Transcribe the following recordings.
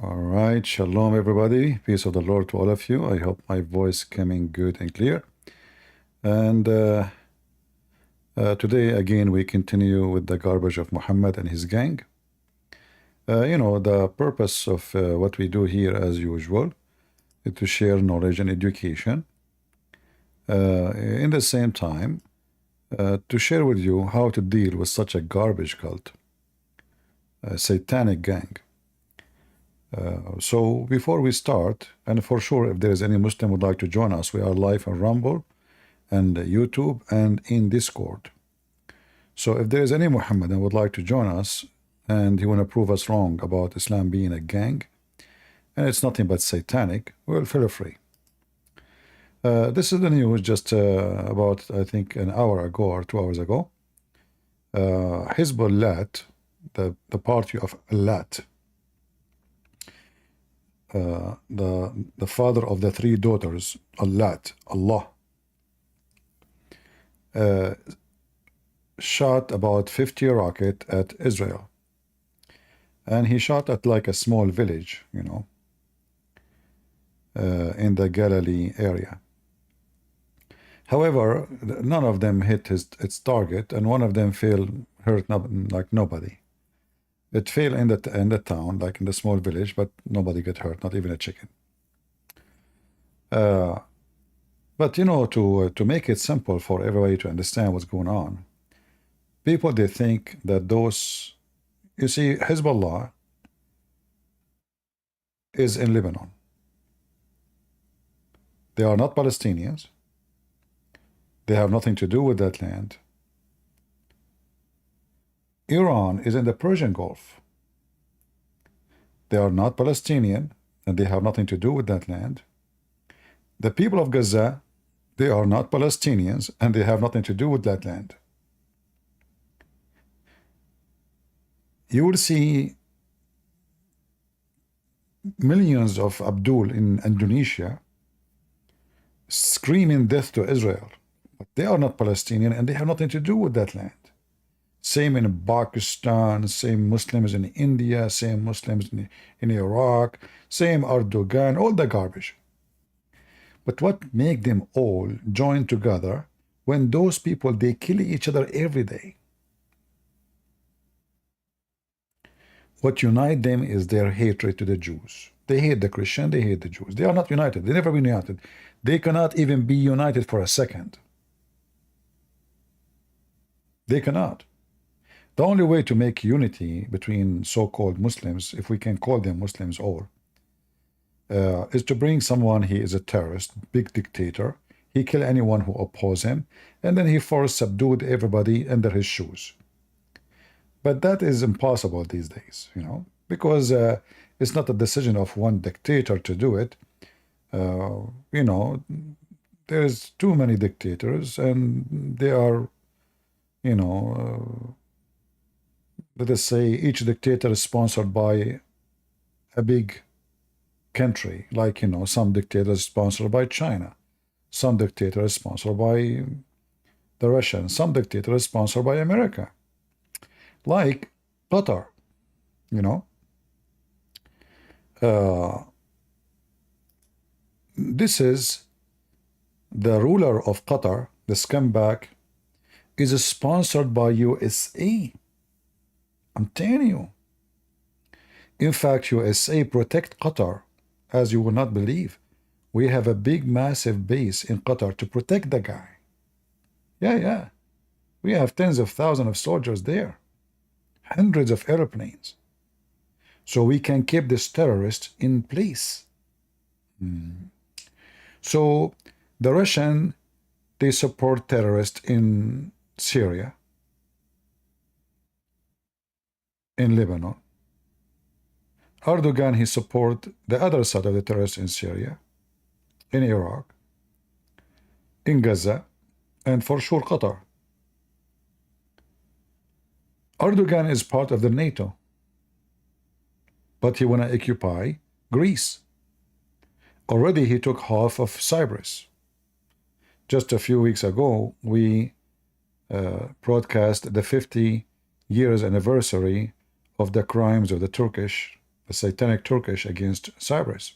All right, shalom everybody. Peace of the Lord to all of you. I hope my voice coming good and clear. And today again we continue with the garbage of Muhammad and his gang. The purpose of what we do here as usual is to share knowledge and education. In the same time, to share with you how to deal with such a garbage cult, a satanic gang. So before we start, and for sure if there is any Muslim would like to join us, we are live on Rumble and YouTube and in Discord. So if there is any Muhammadan would like to join us and he want to prove us wrong about Islam being a gang and it's nothing but satanic, well, feel free. This is the news just about I think an hour ago or 2 hours ago. Hezbollah, the party of Allat, the father of the three daughters, Allah, shot about 50 rockets at Israel. And he shot at like a small village, in the Galilee area. However, none of them hit its target, and one of them hurt like nobody. It fell in the town, like in the small village, but nobody got hurt, not even a chicken. But to make it simple for everybody to understand what's going on, people they think that those, you see, Hezbollah is in Lebanon. They are not Palestinians. They have nothing to do with that land. Iran is in the Persian Gulf. They are not Palestinian, and they have nothing to do with that land. The people of Gaza, they are not Palestinians, and they have nothing to do with that land. You will see millions of Abdul in Indonesia screaming death to Israel. But they are not Palestinian, and they have nothing to do with that land. Same in Pakistan, same Muslims in India, same Muslims in Iraq, same Erdogan, all the garbage. But what make them all join together when those people, they kill each other every day? What unite them is their hatred to the Jews. They hate the Christian, they hate the Jews. They are not united. They never been united. They cannot even be united for a second. They cannot. The only way to make unity between so-called Muslims, if we can call them Muslims all, is to bring someone, he is a terrorist, big dictator, he kill anyone who oppose him, and then he subdued everybody under his shoes. But that is impossible these days, because it's not a decision of one dictator to do it. There's too many dictators, and they are, let us say each dictator is sponsored by a big country, like, some dictators sponsored by China, some dictators sponsored by the Russians, some dictators sponsored by America, like Qatar, this is the ruler of Qatar, the scumbag, is sponsored by USA. I'm telling you. In fact, USA protect Qatar, as you will not believe. We have a big, massive base in Qatar to protect the guy. Yeah. We have tens of thousands of soldiers there. Hundreds of airplanes. So we can keep this terrorist in place. So the Russian, they support terrorists in Syria, in Lebanon. Erdogan, he support the other side of the terrorists in Syria, in Iraq, in Gaza, and for sure Qatar. Erdogan is part of the NATO, but he want to occupy Greece. Already he took half of Cyprus. Just a few weeks ago, we broadcast the 50 years anniversary of the crimes of the Turkish the satanic Turkish against Cyprus.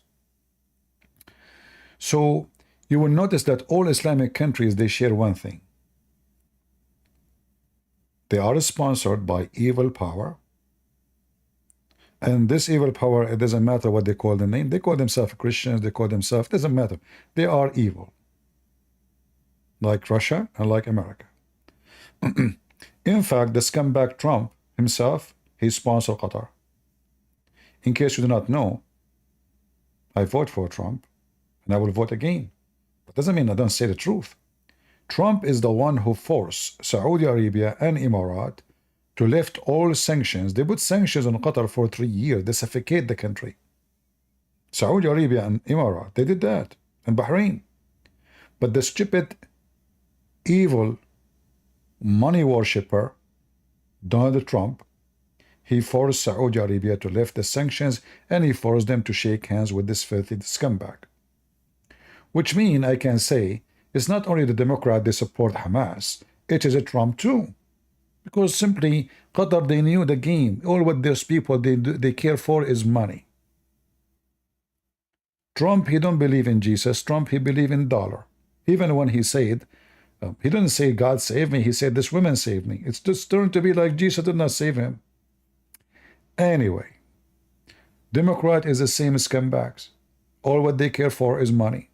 So you will notice that all Islamic countries, they share one thing. They are sponsored by evil power. And this evil power, it doesn't matter what they call the name. They call themselves Christians, they call themselves, it doesn't matter. They are evil. Like Russia and like America. In fact, the scumbag Trump himself, he sponsored Qatar. In case you do not know, I vote for Trump and I will vote again. That doesn't mean I don't say the truth. Trump is the one who forced Saudi Arabia and Emirat to lift all sanctions. They put sanctions on Qatar for 3 years. They suffocate the country. Saudi Arabia and Emirat, they did that. And Bahrain. But the stupid, evil, money worshipper, Donald Trump, he forced Saudi Arabia to lift the sanctions and he forced them to shake hands with this filthy scumbag. Which means I can say it's not only the Democrat they support Hamas, it is a Trump too. Because simply Qatar, they knew the game. All what those people they care for is money. Trump, he don't believe in Jesus. Trump, he believe in dollar. Even when he said, he didn't say God saved me. He said this woman saved me. It's just turned to be like Jesus did not save him. Anyway, Democrat is the same as scumbags. All what they care for is money.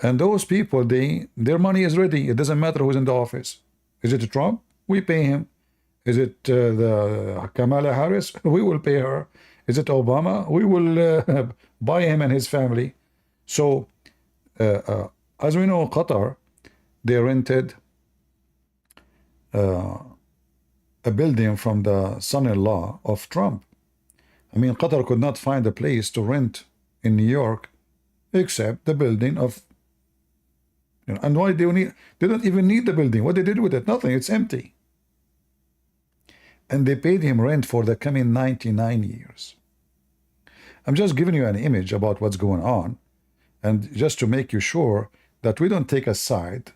And those people, their money is ready. It doesn't matter who's in the office. Is it Trump? We pay him. Is it the Kamala Harris? We will pay her. Is it Obama? We will buy him and his family. So, as we know, Qatar, they rented a building from the son-in-law of Trump. I mean, Qatar could not find a place to rent in New York except the building of, and why they don't even need the building. What they did with it? Nothing. It's empty. And they paid him rent for the coming 99 years. I'm just giving you an image about what's going on, and just to make you sure that we don't take a side.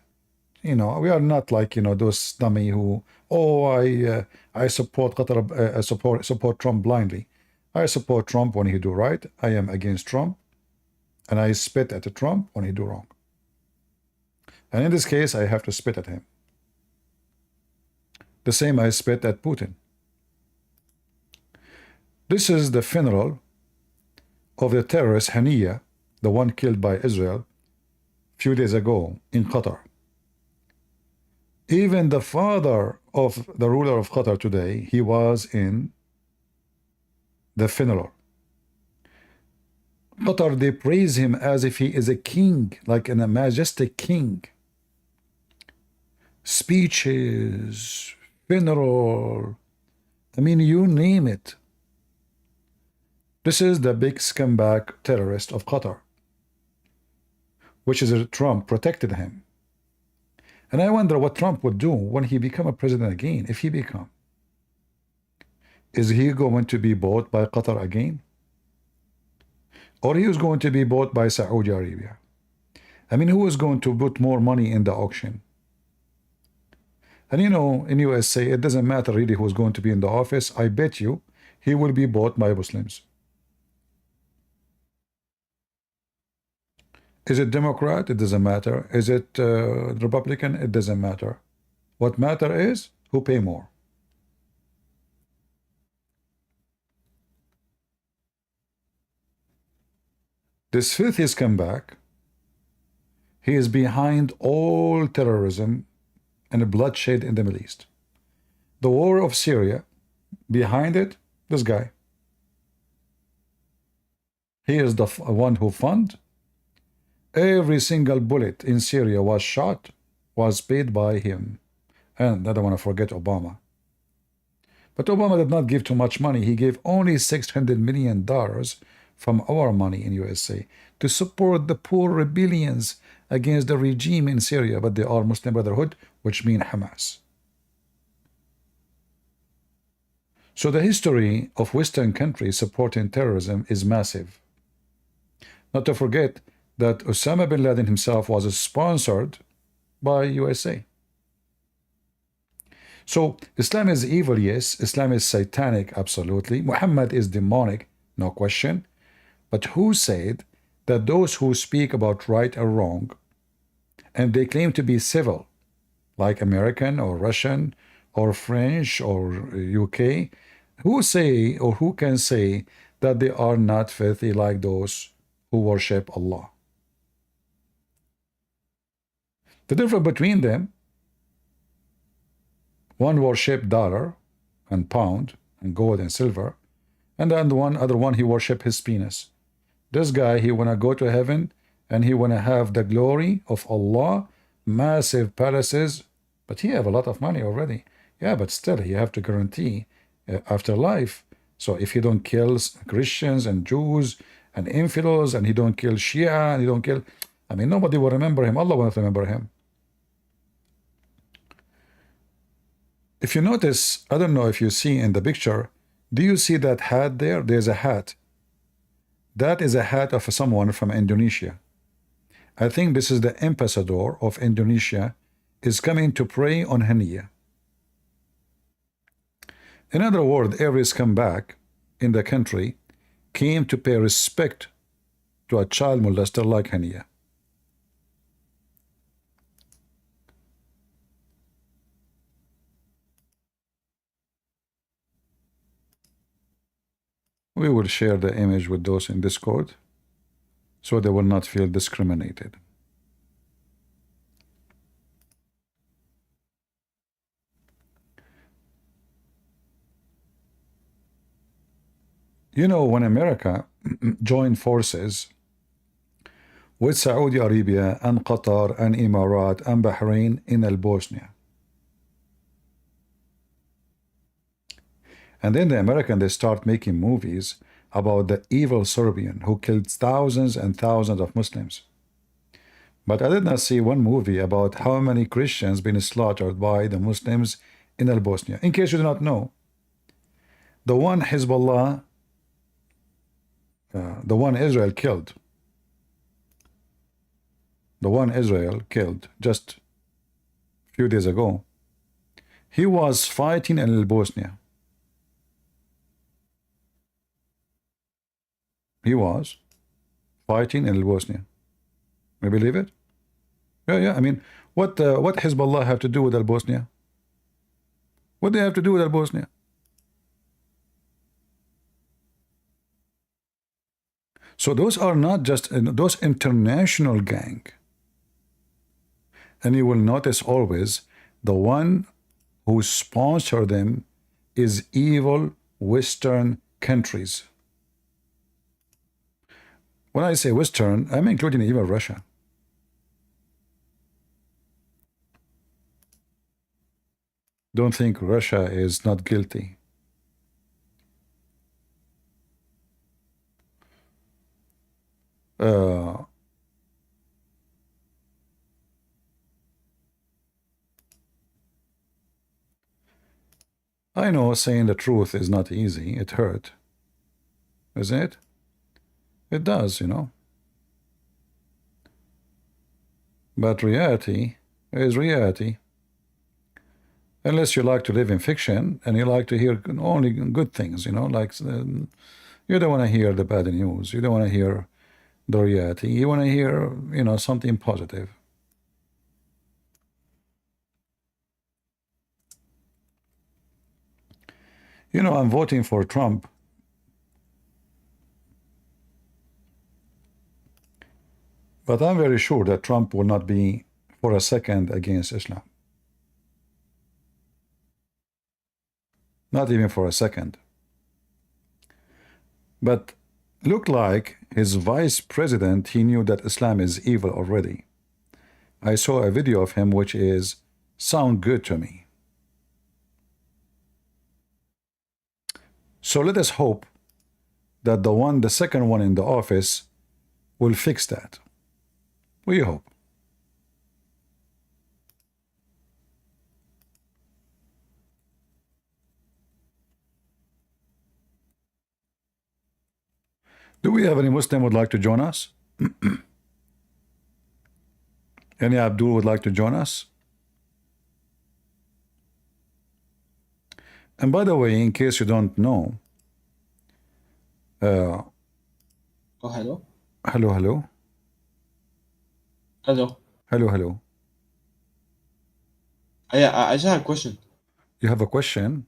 We are not like, those dummy who, I support Qatar, support Trump blindly. I support Trump when he do right. I am against Trump, and I spit at Trump when he do wrong. And in this case, I have to spit at him. The same I spit at Putin. This is the funeral of the terrorist Haniya, the one killed by Israel a few days ago in Qatar. Even the father of the ruler of Qatar today, he was in the funeral. Qatar, they praise him as if he is a king, like a majestic king. Speeches, funeral, I mean, you name it. This is the big scumbag terrorist of Qatar, which is Trump protected him. And I wonder what Trump would do when he become a president again, if he become. Is he going to be bought by Qatar again? Or he is going to be bought by Saudi Arabia? I mean, who is going to put more money in the auction? And in USA, it doesn't matter really who's going to be in the office. I bet you he will be bought by Muslims. Is it Democrat? It doesn't matter. Is it Republican? It doesn't matter. What matter is who pay more. This filthy scumbag, he is behind all terrorism and bloodshed in the Middle East. The war of Syria, behind it, this guy. He is the one who funded. Every single bullet in Syria was shot, was paid by him. And I don't want to forget Obama. But Obama did not give too much money. He gave only $600 million from our money in USA to support the poor rebellions against the regime in Syria. But they are Muslim Brotherhood, which mean Hamas. So the history of Western countries supporting terrorism is massive. Not to forget that Osama bin Laden himself was sponsored by USA. So Islam is evil, yes. Islam is satanic, absolutely. Muhammad is demonic, no question. But who said that those who speak about right or wrong and they claim to be civil, like American or Russian or French or UK, who say or who can say that they are not filthy like those who worship Allah? The difference between them, one worship dollar and pound and gold and silver, and then the other one he worship his penis. This guy, he wanna go to heaven and he wanna have the glory of Allah, massive palaces, but he have a lot of money already. Yeah, but still he have to guarantee afterlife. So if he don't kill Christians and Jews and infidels, and he don't kill Shia, and he don't kill, I mean, nobody will remember him. Allah won't remember him. If you notice, I don't know if you see in the picture, do you see that hat there? There's a hat. That is a hat of someone from Indonesia. I think this is the ambassador of Indonesia is coming to pray on Haniya. In other words, every scumbag in the country came to pay respect to a child molester like Haniya. We will share the image with those in Discord so they will not feel discriminated. You know, when America joined forces with Saudi Arabia and Qatar and Emirat and Bahrain in Bosnia, and then the Americans, they start making movies about the evil Serbian who killed thousands and thousands of Muslims. But I did not see one movie about how many Christians been slaughtered by the Muslims in Bosnia. In case you do not know, the one Hezbollah, the one Israel killed just a few days ago, he was fighting in Bosnia. He was fighting in Bosnia. You believe it? Yeah. I mean, what Hezbollah have to do with Bosnia? What do they have to do with Bosnia? So those are not just those international gang. And you will notice always the one who sponsor them is evil Western countries. When I say Western, I'm including even Russia. Don't think Russia is not guilty. I know saying the truth is not easy. It hurt. Isn't it? It does, you know. But reality is reality. Unless you like to live in fiction and you like to hear only good things, you know, like you don't want to hear the bad news. You don't want to hear the reality. You want to hear, you know, something positive. You know, I'm voting for Trump. But I'm very sure that Trump will not be for a second against Islam. Not even for a second. But looked like his vice president, he knew that Islam is evil already. I saw a video of him which is sound good to me. So let us hope that the second one in the office will fix that. We hope. Do we have any Muslim would like to join us? Any Abdul would like to join us? And by the way, in case you don't know, Oh, hello? hello, hello, Hello. hello, hello. Yeah, I just have a question. You have a question?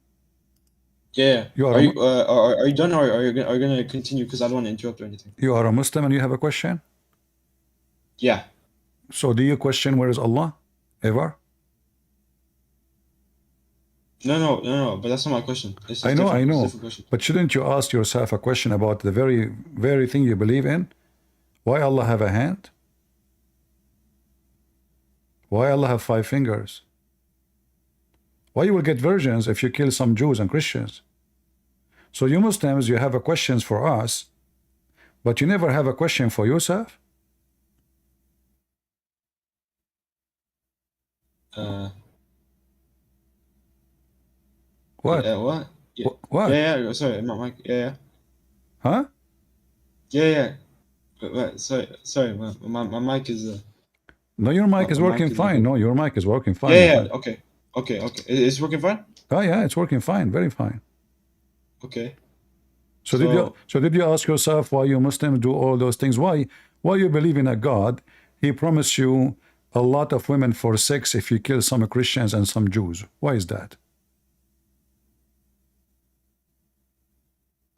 Yeah. You are Are a, you are you done, or are you gonna continue? Because I don't want to interrupt or anything. you are a Muslim and you have a question? Yeah. So do you question where is Allah? Ever? No. But that's not my question. This is different. I It's a know. different question. But shouldn't you ask yourself a question about the very thing you believe in? Why Allah have a hand? Why Allah have 5 fingers? Why you will get virgins if you kill some Jews and Christians? So you Muslims, you have a questions for us, but you never have a question for yourself? Uh. What? What? Yeah. What? Yeah. Sorry, my mic. Yeah. Huh? Yeah. Sorry. My mic is No, your mic is my mic working is like fine. a. No, your mic is working fine, my Yeah. friend. Okay. It's working fine. Oh yeah, it's working fine, very fine. Okay. So did you So ask yourself why you Muslims do all those things? Why you believe in a God? He promised you a lot of women for sex if you kill some Christians and some Jews. Why is that?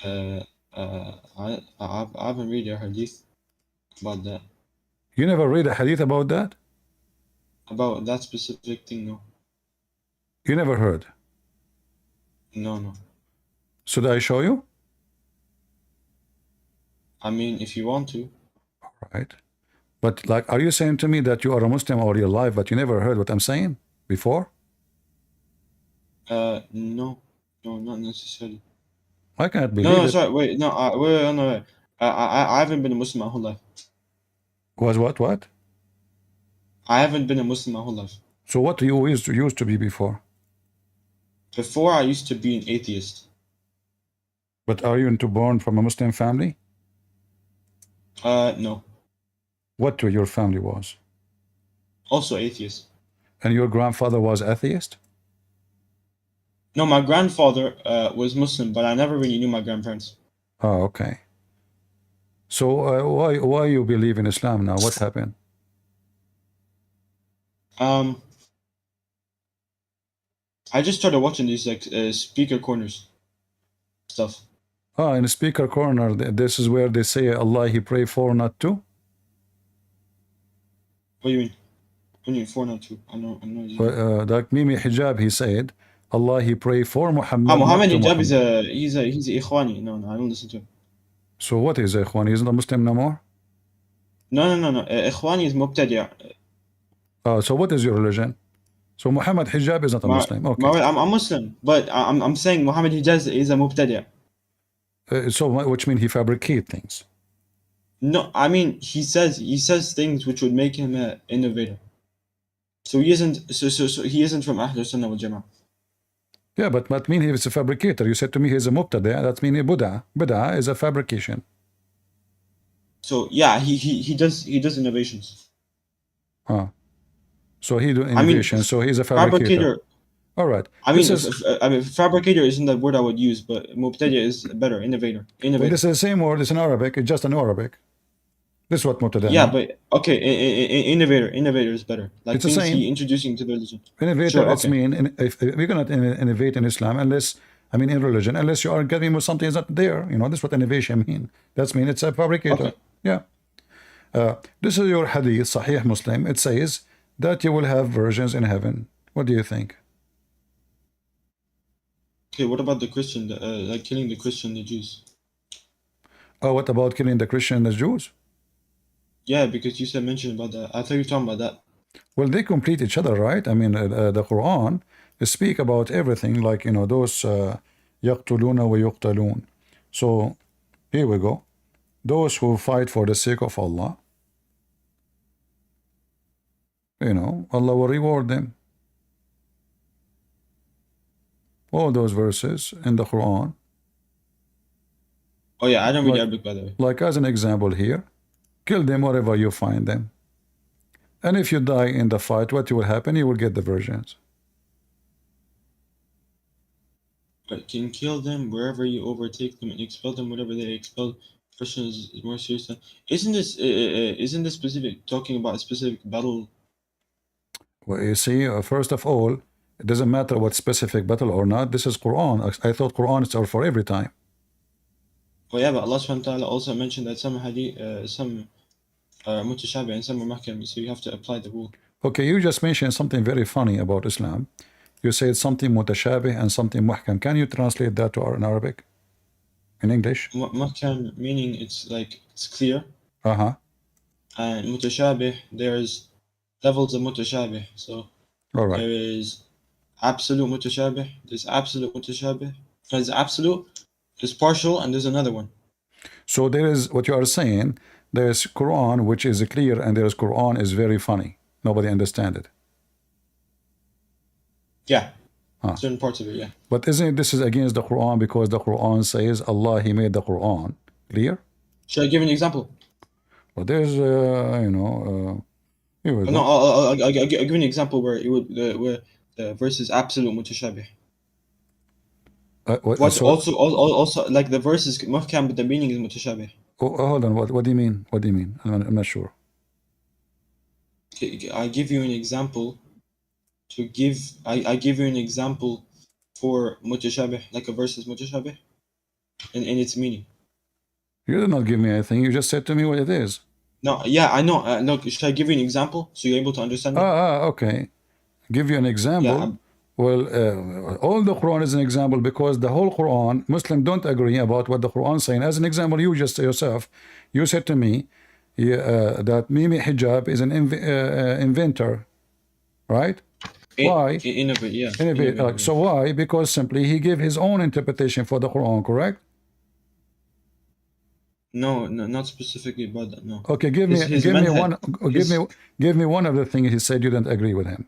I haven't read a hadith about that. You never read a hadith about that? About that specific thing. No. You never heard. No. Should I show you? I mean, if you want to. Right. But like, are you saying to me that you are a Muslim all your life, but you never heard what I'm saying before? No, not necessarily. I can't No, believe it. sorry, wait, no, wait, no. I haven't been a Muslim my whole life. Was what? I haven't been a Muslim my whole life. So what you used to be before? Before, I used to be an atheist. But are you born from a Muslim family? No. What your family was? Also atheist. And your grandfather was atheist? No, my grandfather was Muslim, but I never really knew my grandparents. Oh, okay. So why you believe in Islam now? What happened? I just started watching these like speaker corners stuff. Ah, in the speaker corner, this is where they say Allah He pray for, not to. What do you mean? What do you mean 402? I know. Like Mimi Hijab, he said, Allah He pray for Muhammad, not Muhammad to Hijab is Muhammad. he's a Ikhwani. No, I don't listen to him. So what is Ikhwan? He's not a Muslim no more? No. Ikhwani is Mubtadi'. So what is your religion? So Muhammad Hijab is not a Muslim. Okay. I'm Muslim, but I'm saying Muhammad Hijaz is a Mubtadi'. So which means he fabricate things. No, I mean he says things which would make him an innovator. So he isn't. So he isn't from Ahlul Sunnah wal Jama'ah. Yeah, but that means he is a fabricator. You said to me he's a mubtada. That means Buddha. Buddha is a fabrication. So yeah, he does innovations. So he do innovation. So he's a fabricator. All right. I mean, fabricator isn't the word I would use, but Mubtadi' is better. Innovator. Well, this is the same word. It's in Arabic. It's just in Arabic. This is what mubtada Yeah, means. but okay, innovator is better. Like it's the things same. he introducing to the religion. Innovator, Sure, it's mean if we cannot innovate in Islam unless, I mean, in religion, unless you are getting with something that's not there. You know, this is what innovation mean. That's mean it's a fabricator. Okay. Yeah. This is your hadith, Sahih Muslim. It says that you will have virgins in heaven. What do you think? Okay, what about the Christian, like killing the Christian, the Jews? Oh, what about killing the Christian and the Jews? Yeah, because you said mention about that. I thought you were talking about that. Well, they complete each other, right? I mean, the Quran speak about everything, like, you know, those يقتلون ويقتلون. So here we go. Those who fight for the sake of Allah, you know, Allah will reward them. All those verses in the Quran. Oh yeah, I don't read Arabic, by the way. Like as an example here, kill them wherever you find them. And if you die in the fight, what will happen? You will get the virgins. but can kill them wherever you overtake them and expel them wherever they expel. Question is more serious. Isn't this specific talking about a specific battle? Well, you see, first of all, it doesn't matter what specific battle or not. This is Quran. I thought Quran is for every time. Well, yeah, but Allah subhanahu wa ta'ala also mentioned that some hadith, some are mutashabih and some are mahkam, so you have to apply the rule. Okay, you just mentioned something very funny about Islam. You said something mutashabih and something muhkam. Can you translate that to our in Arabic? In English? Mahkam meaning it's like it's clear, Uh-huh. and mutashabih there's levels of mutashabih. So All right. there is absolute mutashabih, there's absolute mutashabih, there's absolute, there's partial, and there's another one. So there is what you are saying. There's Quran which is clear, and there's Quran is very funny. Nobody understand it. Yeah, Huh. certain parts of it, yeah. But isn't this is against the Quran, because the Quran says Allah He made the Quran clear? Should I give an example? Well, there's here we No, go. I'll give you an example where it would where the verse is absolute mutashabih. What's So, also like the verse is muhkam, but the meaning is mutashabih. hold on. What do you mean? What do you mean? I'm not sure. I give you an example I give you an example for mutashabih, like a verse is mutashabih, in its meaning. You did not give me anything. You just said to me what it is. No, yeah, I know. Look, should I give you an example so you're able to understand me? Okay. Give you an example. Yeah, Well, all the Quran is an example, because the whole Quran, Muslims don't agree about what the Quran is saying. As an example, you just yourself, you said to me that Mimi Hijab is an inventor, right? Why? Innovate, yeah. Innovate. So why? Because simply he gave his own interpretation for the Quran, correct? No, not specifically about that. No. Okay, give me one of the things he said you didn't agree with him.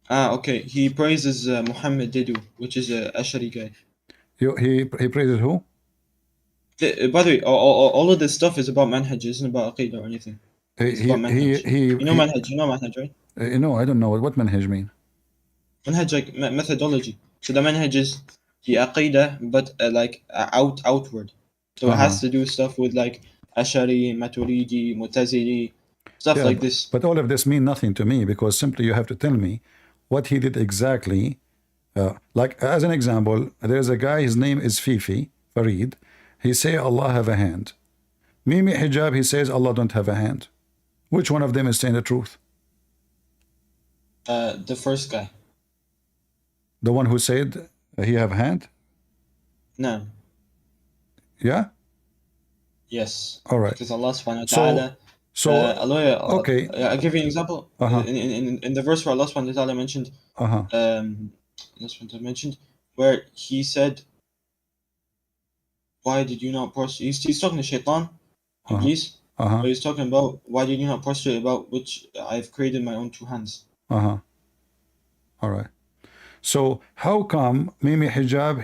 Okay. He praises Muhammad Didu, which is a Ashari guy. He praises who? By the way, all of this stuff is about manhaj. It isn't about aqidah or anything. It's about manhaj. You know manhaj, right? No, I don't know what manhaj mean. Manhaj, like methodology. So the manhaj is the aqidah, but outward. So it has to do stuff with like Ashari, Maturidi, Mutazili, stuff like this. But all of this mean nothing to me, because simply you have to tell me what he did exactly. Like as an example, there's a guy, his name is Fifi, Farid. He say Allah have a hand. Mimi Hijab, he says Allah don't have a hand. Which one of them is saying the truth? The first guy. The one who said he have a hand? No. Yeah? Yes. All right. Because Allah subhanahu wa ta'ala. Okay. I'll give you an example. In the verse where Allah subhanahu wa ta'ala mentioned, where he said, why did you not prostrate? He's talking to Shaitan, Iblis. But he's talking about, why did you not prostrate about which I've created my own two hands? All right. So how come Mimi Hijab,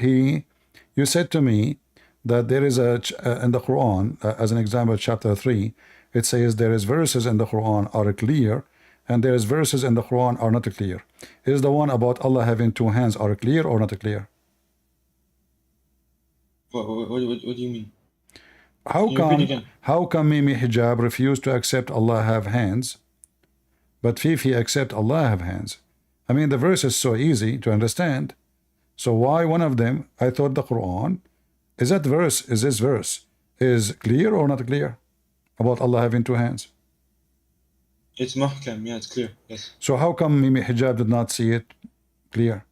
you said to me that there is in the Quran, as an example, chapter 3, it says there is verses in the Quran are clear, and there is verses in the Quran are not clear. Is the one about Allah having two hands are clear or not clear? What do you mean? How come Mimi Hijab refused to accept Allah have hands, but Fifi accept Allah have hands? I mean, the verse is so easy to understand. So why one of them, I thought the Quran, is this verse is clear or not clear about Allah having two hands? It's mahkam, yeah, it's clear, yes. So how come Mimi Hijab did not see it clear?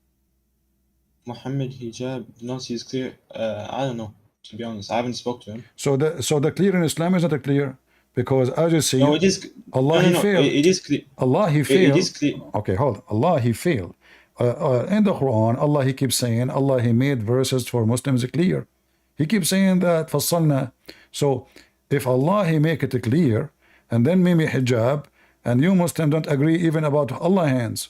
Muhammad Hijab did not see it clear? I don't know, to be honest. I haven't spoke to him. So the clear in Islam is not clear, because as you see, no, it is. Allah no, failed. It is clear. Allah He failed. It is clear. Okay, hold on. Allah He failed. In the Quran, Allah He keeps saying Allah He made verses for Muslims clear. He keeps saying that فصلنا. So if Allah He make it clear, and then Mimi Hijab and you Muslim don't agree even about Allah hands,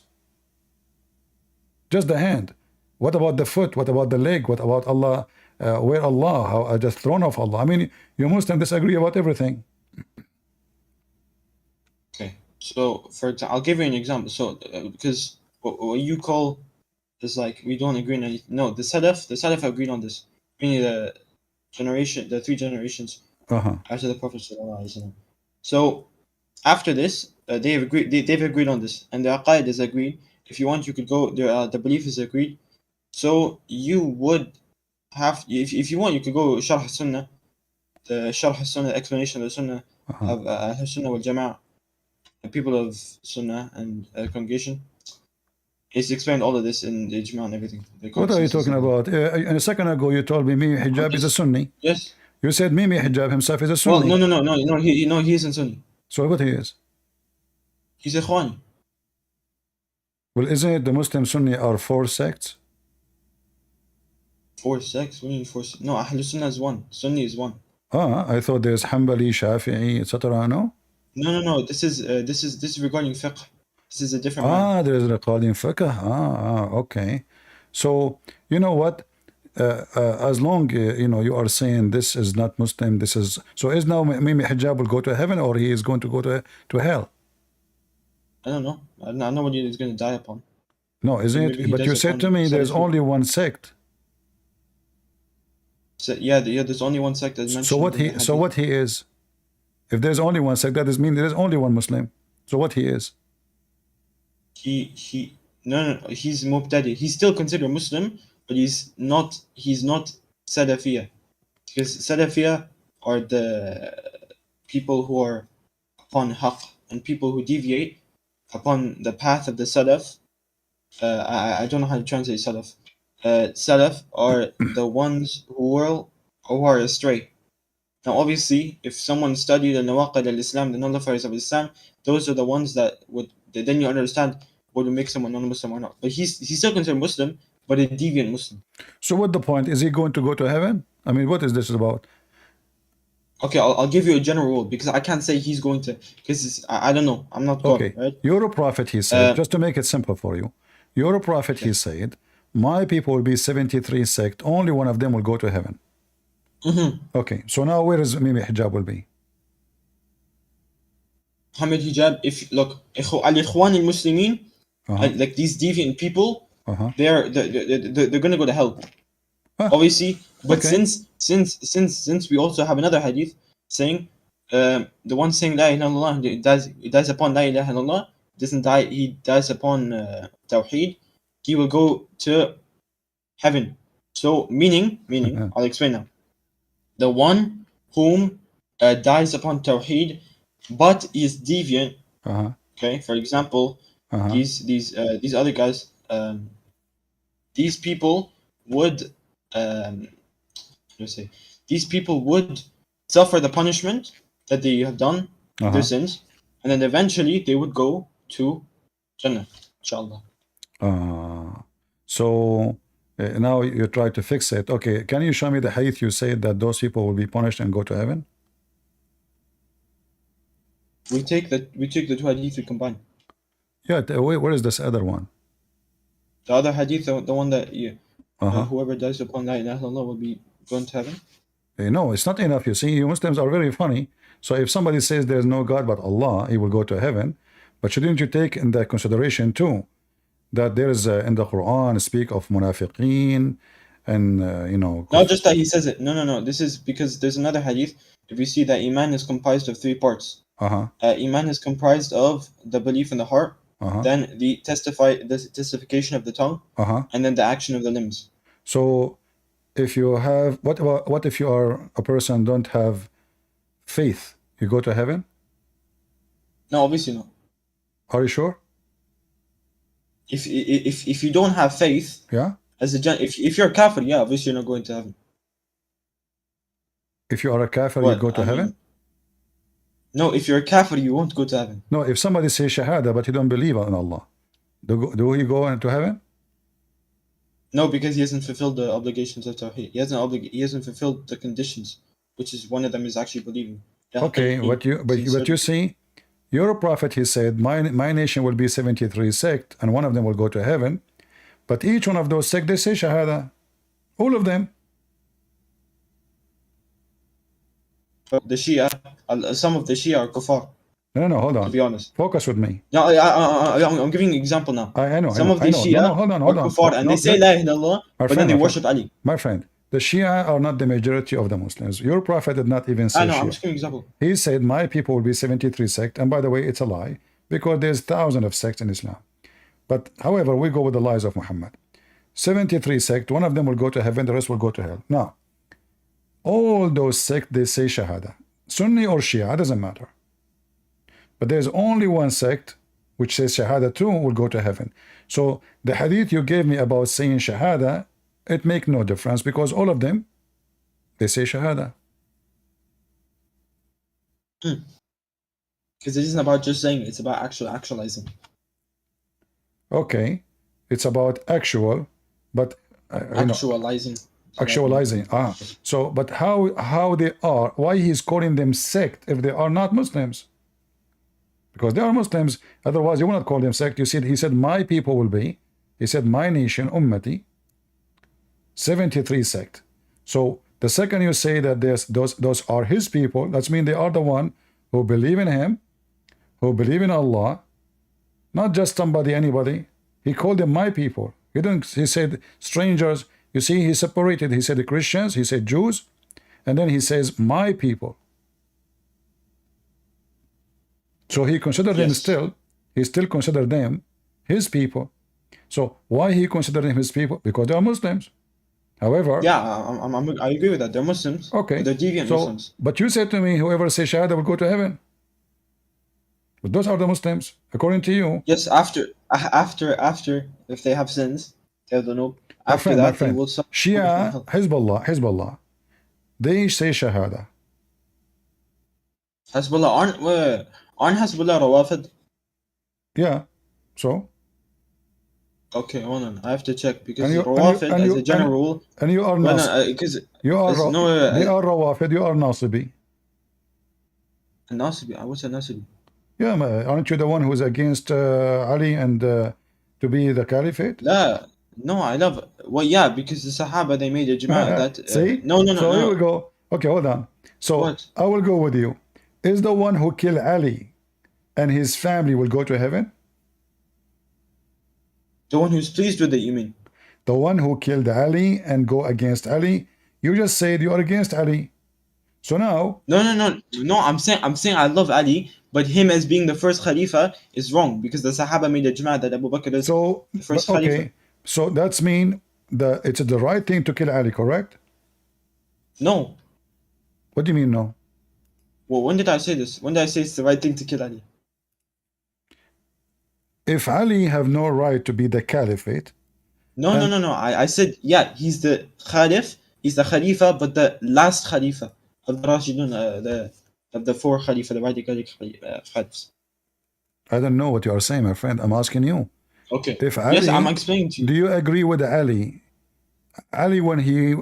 just the hand. What about the foot? What about the leg? What about Allah? Where Allah? How the throne of Allah? I mean, you Muslim disagree about everything. Okay, so for example, I'll give you an example. So because what you call it's like we don't agree on anything. No, the Salaf agreed on this. Meaning the three generations after the Prophet sallallahu alaihi wasallam. So after this, they have agreed. They've agreed on this, and the aqaid is agreed. If you want, you could go. The belief is agreed. So you would have, if you want, you could go Sharh Sunnah, the Sharh Sunnah explanation of the Sunnah of Sunnah wal Jama'ah, the people of Sunnah and congregation. It's explained all of this in the Ijma and everything. What are you talking about? A second ago, you told me Mimi Hijab is a Sunni. Yes. You said Mimi Hijab himself is a Well, Sunni. no. He isn't Sunni. So what he is? He's Ikhwani. Well, isn't it the Muslim Sunni are 4 sects? 4 sects? What do you mean 4 sects? No, Ahl Sunnah is one. Sunni is one. I thought there's Hanbali, Shafi'i, etc. No. No. This is regarding fiqh. This is a different matter. There is recording fiqh. Okay. So you know what? As long you are saying this is not Muslim, this is so. Is now Mimi Hijab will go to heaven or he is going to go to hell? I don't know. I don't know what he's going to die upon. No, isn't it? But you said to me there's only one sect. So, yeah, there's only one sect that's mentioned. So what he is? If there's only one sect, that does mean there is only one Muslim. So what he is? No, he's Mubtadi. He's still considered Muslim, but he's not Salafiyah. Because Salafiyah are the people who are upon haqq, and people who deviate upon the path of the Salaf. I don't know how to translate Salaf. Salaf are the ones who are astray. Now, obviously, if someone studied the Nawaqid al-Islam, the nullifiers of Islam, those are the ones that would, then you understand what would make someone non-Muslim or not. But he's still considered Muslim, but a deviant Muslim. So what the point? Is he going to go to heaven? I mean, what is this about? Okay, I'll give you a general rule, because I can't say he's going to, because I don't know. I'm not God, right? You're a prophet, he said, just to make it simple for you. You're a prophet, he said, my people will be 73 sect, only one of them will go to heaven. Okay, so now where is Mimi Hijab will be? Muhammad Hijab, if look, al-Ikhwan al-Muslimin, like these deviant people, they're going to go to hell. Obviously, but since we also have another hadith saying, the one saying La ilaha illallah, he dies upon La ilaha illallah, doesn't die, he dies upon Tawheed, he will go to heaven. So meaning, I'll explain now. The one whom dies upon Tawheed, but is deviant. Okay, for example, these other guys, these people would these people would suffer the punishment that they have done, their sins, and then eventually they would go to Jannah, inshallah. So now you try to fix it. Okay, can you show me the hadith you said that those people will be punished and go to heaven? We take the two hadith we combine. Yeah, where is this other one? The other hadith, the one that whoever dies upon La ilaha illallah will be going to heaven. No, it's not enough. You see, you Muslims are very funny. So if somebody says there is no God but Allah, he will go to heaven. But shouldn't you take into consideration too that there is in the Quran speak of munafiqeen and Not just that he says it. No. This is because there's another hadith. If you see that Iman is comprised of 3 parts. Iman is comprised of the belief in the heart, then the testification of the tongue, and then the action of the limbs. So if you have, what if you are a person don't have faith, you go to heaven? No, obviously not. Are you sure? If you don't have faith, if you're a kafir, obviously you're not going to heaven. If you are a kafir, you go to heaven? No, if you're a kafir, you won't go to heaven. No, if somebody says shahada but he don't believe in Allah, do he go into heaven? No, because he hasn't fulfilled the obligations of Tawheed. He hasn't fulfilled the conditions, which is one of them is actually believing. Okay, but you see, you're a prophet, he said, my nation will be 73 sect, and one of them will go to heaven. But each one of those sects, they say shahada. All of them. The Shia, some of the Shia are kuffar. No, hold To on. be honest. Focus with me. No, I'm giving an example now. I know, Some of the I know. Shia No, hold on, are kuffar and no, they say La ilaha illallah, but then they worship Ali. My friend, the Shia are not the majority of the Muslims. Your prophet did not even say I know, I'm Shia. just giving an example. He said, my people will be 73 sects. And by the way, it's a lie because there's thousands of sects in Islam. But however, we go with the lies of Muhammad. 73 sects, one of them will go to heaven, the rest will go to hell. Now, all those sects, they say Shahada. Sunni or Shia, doesn't matter. But there's only one sect which says Shahada too will go to heaven. So the hadith you gave me about saying Shahada, it makes no difference because all of them, they say Shahada. Because it isn't about just saying it, it's about actualizing. Okay, it's about actual, but Actualizing. Actualizing. So, but how they are? Why he's calling them sect if they are not Muslims? Because they are Muslims. Otherwise, you will not call them sect. You see, he said, my people will be. He said, my nation, ummati, 73 sect. So the second you say that those are his people, that means they are the one who believe in him, who believe in Allah, not just somebody, anybody. He called them my people. He didn't. He said strangers. You see, he separated. He said the Christians. He said Jews, and then he says my people. So he considered them still. He still considered them his people. So why he considered them his people? Because they are Muslims. However, yeah, I agree with that. They're Muslims. Okay. They're deviant Muslims. But you said to me, whoever says Shahada will go to heaven. But those are the Muslims, according to you. Yes, after, if they have sins, they don't know. After that, they will suffer. Shia, Hezbollah, they say Shahada. Hezbollah aren't Hezbollah Rawafid? Yeah. So? Okay, hold on. I have to check because Rawafid, as a general rule, and you are Nasib. They are Rawafid. You are Nasibi. Nasibi. What's a Nasibi? Yeah, aren't you the one who is against Ali and to be the caliphate? No, I love it. Well, yeah, because the Sahaba, they made a Jama'ah that... See? No. So here we go. Okay, hold on. So what? I will go with you. Is the one who killed Ali and his family will go to heaven? The one who's pleased with it, you mean? The one who killed Ali and go against Ali. You just said you are against Ali. So now... No. I'm saying I love Ali, but him as being the first Khalifa is wrong because the Sahaba made a Jama'ah that Abu Bakr is the first Khalifa. So that's mean that it's the right thing to kill Ali, correct? No. What do you mean no? Well, when did I say this? When did I say it's the right thing to kill Ali? If Ali have no right to be the caliphate... No. I said, yeah, he's the Khalif, he's the Khalifa, but the last Khalifa of the Rashidun, of the four Khalifa, the radical Khalifs. I don't know what you are saying, my friend. I'm asking you. Okay. If Ali, yes, I'm explaining to you. Do you agree with Ali? Ali, when he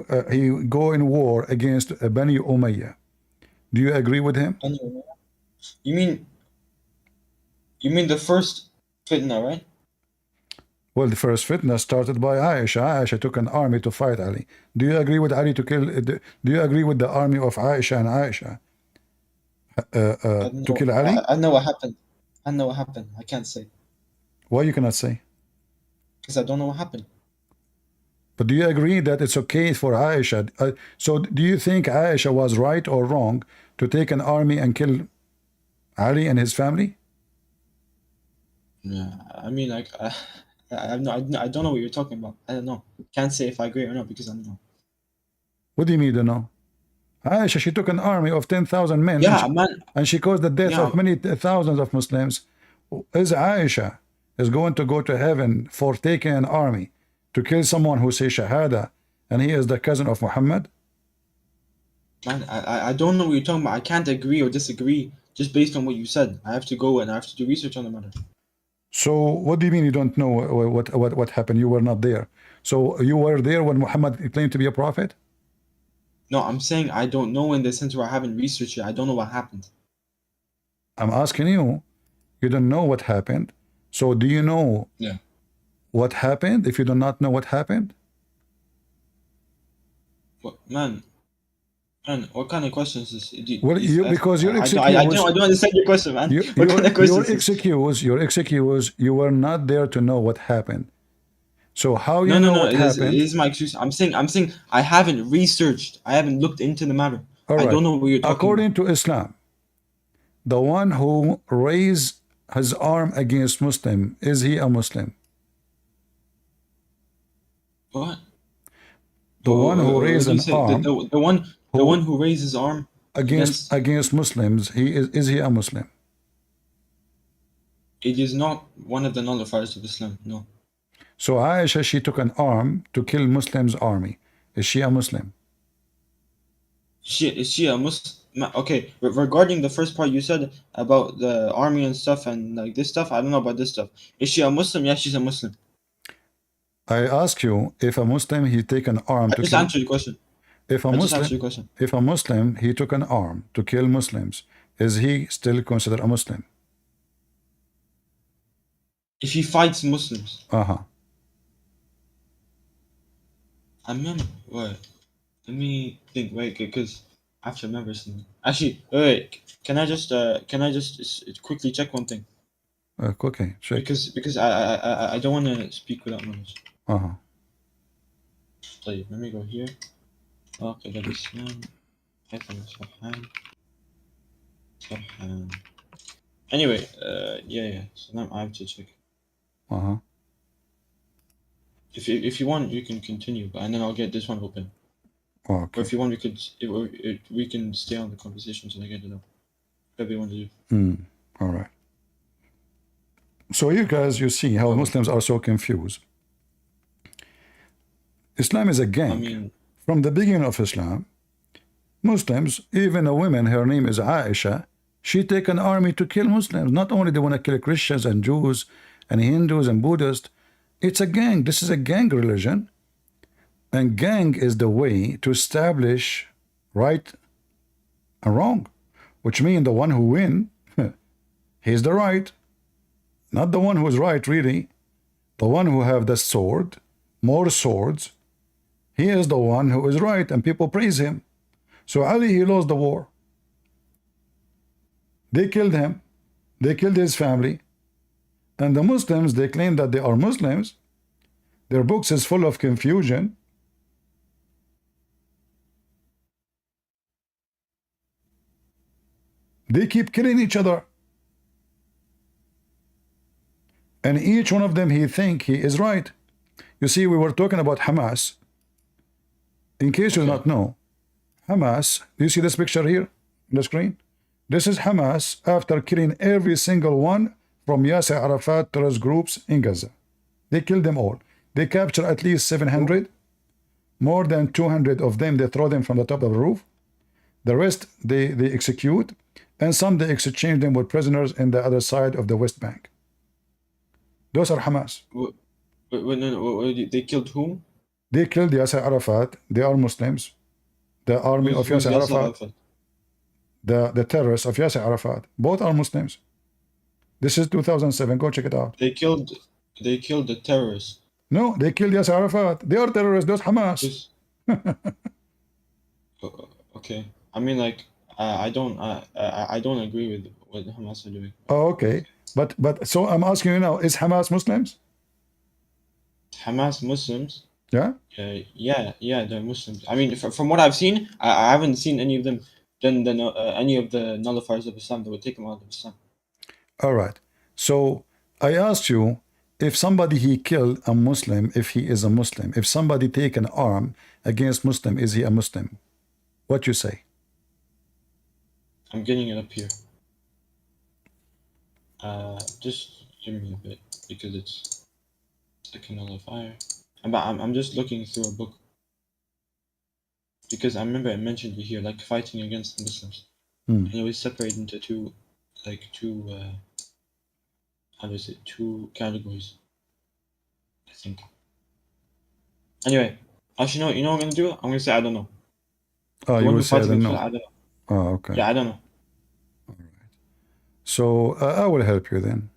go in war against Bani Umayyah, do you agree with him? You mean the first fitna, right? Well, the first fitna started by Aisha. Aisha took an army to fight Ali. Do you agree with Ali to kill? Do you agree with the army of Aisha and Aisha to kill Ali? I know what happened. I can't say. Why you cannot say? Because I don't know what happened. But do you agree that it's okay for Aisha? So do you think Aisha was right or wrong to take an army and kill Ali and his family? Yeah, I mean, like, I don't know what you're talking about. I don't know. Can't say if I agree or not because I don't know. What do you mean you don't know? Aisha, she took an army of 10,000 men. Yeah, and she caused the death of many thousands of Muslims. Is Aisha is going to go to heaven for taking an army to kill someone who says Shahada and he is the cousin of Muhammad? Man, I don't know what you're talking about. I can't agree or disagree just based on what you said. I have to go and I have to do research on the matter. So what do you mean you don't know what happened? You were not there. So you were there when Muhammad claimed to be a prophet? No, I'm saying I don't know in the sense where I haven't researched it. I don't know what happened. I'm asking you. You don't know what happened. So do you know what happened if you do not know what happened? What, man, Man, what kind of question is this? Well, You've asked, because you're I don't understand your question, man. you, What kind of question is this? your excuse, you were not there to know what happened. So how No, you no, know no. what It happened? is my excuse. I'm saying I haven't researched. I haven't looked into the matter. All I right. don't know what you're talking about. According to Islam, the one who raised his arm against Muslim, is he a Muslim? What? The one who What raised do you an say? arm The one who who raised his arm against against Muslims, is he a Muslim? it is not one of the nullifiers of Islam. No. So Aisha, she took an arm to kill Muslims' army. Is she a Muslim? Is she a Muslim? Okay, regarding the first part you said about the army and stuff and like this stuff, I don't know about this stuff. Is she a Muslim? Yes, she's a Muslim. I ask you, if a Muslim he take an arm I to just kill, answered your question. if a I just answered Muslim your question. if a Muslim he took an arm to kill Muslims, is he still considered a Muslim? If he fights Muslims, Uh-huh. I remember. Wait, let me think. Wait, because I have to remember something. Actually, wait. Can I just quickly check one thing? Okay, check. Because I don't want to speak without knowledge. Uh-huh. طيب, let me go here. عقد الإسلام حسن سرحان. Anyway, yeah. So now I have to check. Uh-huh. If you want, you can continue, and then I'll get this one open. Or Okay. if you want, we can stay on the conversation till I get it up. Whatever you want to do. All right. So you guys, you see how Muslims are so confused. Islam is a gang. I mean, From the beginning of Islam, Muslims, even a woman, her name is Aisha, she take an army to kill Muslims. Not only they want to kill Christians and Jews and Hindus and Buddhists, it's a gang. This is a gang religion. And gang is the way to establish right and wrong, which means the one who win, he's the right. Not the one who is right, really. The one who have the sword, more swords, he is the one who is right, and people praise him. So Ali, he lost the war. They killed him. They killed his family. And the Muslims, they claim that they are Muslims. Their books is full of confusion. They keep killing each other. And each one of them, he think he is right. You see, we were talking about Hamas. In case you do not know, Hamas, do you see this picture here on the screen? This is Hamas after killing every single one from Yasser Arafat terrorist groups in Gaza. They killed them all. They captured at least 700. More than 200 of them, they throw them from the top of the roof. The rest, they execute. And some, they exchange them with prisoners in the other side of the West Bank. Those are Hamas. They killed whom? They killed Yasser Arafat. They are Muslims. The army of Yasser Arafat. The terrorists of Yasser Arafat. Both are Muslims. This is 2007. Go check it out. They killed the terrorists. No, they killed Yasser Arafat. They are terrorists. Those Hamas. Okay. I mean, like, I don't agree with what Hamas are doing. Oh, okay. But so I'm asking you now, is Hamas Muslims? Hamas Muslims? Yeah? Yeah, they're Muslims. I mean, from what I've seen, I haven't seen any of them done any of the nullifiers of Islam that would take them out of Islam. All right. So I asked you, if somebody he killed a Muslim, if he is a Muslim, if somebody take an arm against Muslim, is he a Muslim? What you say? I'm getting it up here. Just give me a bit because it's like a nullifier. I'm just looking through a book because I remember I mentioned it here, like fighting against the Muslims, and it was separated into two categories, I think. Anyway, actually, you know what I'm gonna do? I'm gonna say I don't know. Oh, you will say I don't know. I don't know. Oh, okay. Yeah, I don't know. All right. So I will help you then.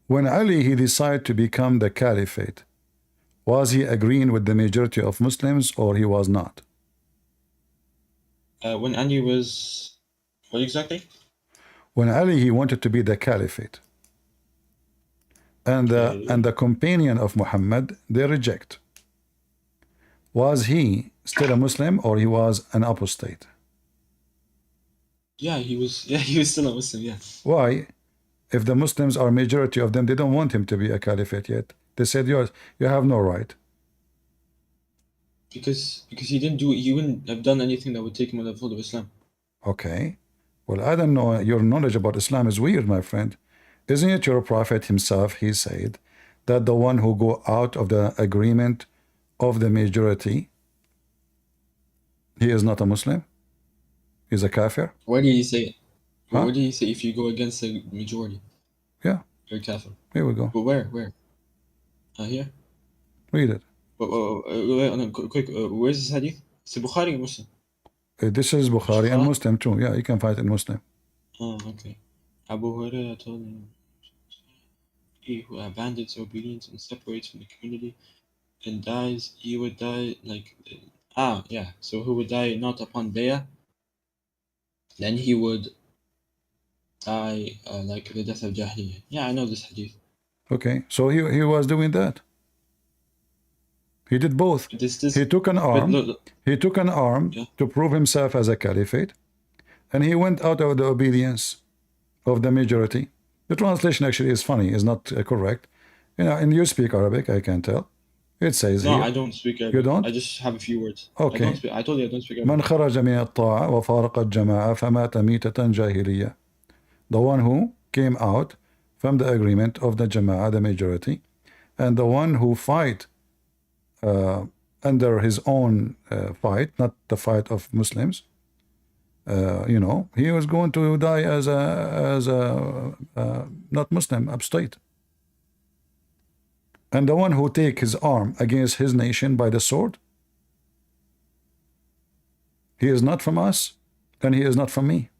When Ali, he decided to become the caliphate, was he agreeing with the majority of Muslims or he was not? When Ali was what exactly? When Ali, he wanted to be the caliphate. And Okay. the companion of Muhammad, they reject. Was he still a Muslim or he was an apostate? Yeah, he was. Yeah, he was still a Muslim. Yeah. Why? If the Muslims are majority of them, they don't want him to be a caliphate yet. They said, you have no right. Because he didn't do. He wouldn't have done anything that would take him out of the fold of Islam. Okay. Well, I don't know. Your knowledge about Islam is weird, my friend. Isn't it your prophet himself, he said, that the one who go out of the agreement of the majority, he is not a Muslim? He's a kafir? Where did he say it? Huh? Where did he say if you go against the majority, Yeah, you're kafir? here we go. But where? Where? Here? Read it. Quick, where's this hadith? It's a Bukhari or Muslim? This is Bukhari and Muslim too. Yeah, you can find it in Muslim. Oh, okay. Abu Hurairah told him, he who abandons obedience and separates from the community and dies, he would die like, yeah. So who would die not upon bayah, then he would die like the death of Jahiliyyah. Yeah, I know this hadith. Okay, so he was doing that. He did both. He took an arm. He took an arm to prove himself as a caliphate, and he went out of the obedience of the majority. The translation actually is funny, is not correct. You know, and you speak Arabic, I can tell. It says No, here. I don't speak Arabic. You don't? I just have a few words. Okay. I told you I don't speak من Arabic. خرج من الطاعة وفارق الجماعة فمات ميتة جاهلية. The one who came out from the agreement of the Jama'ah, the majority, and the one who fight under his own fight, not the fight of Muslims, you know, he was going to die as a not Muslim, apostate. And the one who take his arm against his nation by the sword, he is not from us, and he is not from me.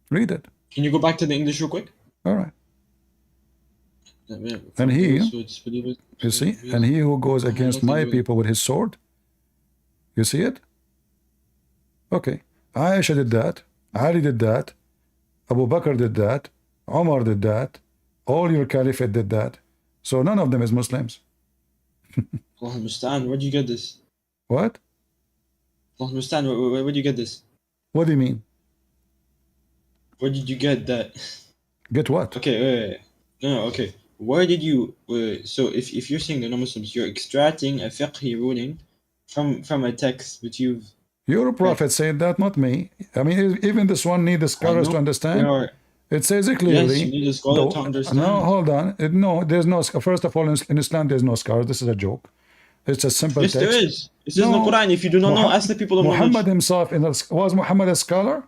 Read it. Can you go back to the English real quick? All right. And he, you see, and he who goes against my people with his sword, you see it? Okay. Aisha did that, Ali did that, Abu Bakr did that, Omar did that, all your caliphate did that. So none of them is Muslims. Allah Mustaan, where'd you get this? What? Allah Mustaan, where'd you get this? What do you mean? Where did you get that? Get what? Okay, wait. No, okay. Where did you? So if you're saying they're not Muslims, you're extracting a fiqhi ruling from a text which you've. Your prophet said that, not me. I mean, even this one needs the scholars to understand. It says it clearly. Yes, you need a scholar to understand. No, hold on. No, there's no. First of all, in Islam, there's no scholars. This is a joke. It's a simple yes, text. Yes, there is. It says in the Quran. If you do not know, ask the people of Muhammad knowledge. himself, was Muhammad a scholar?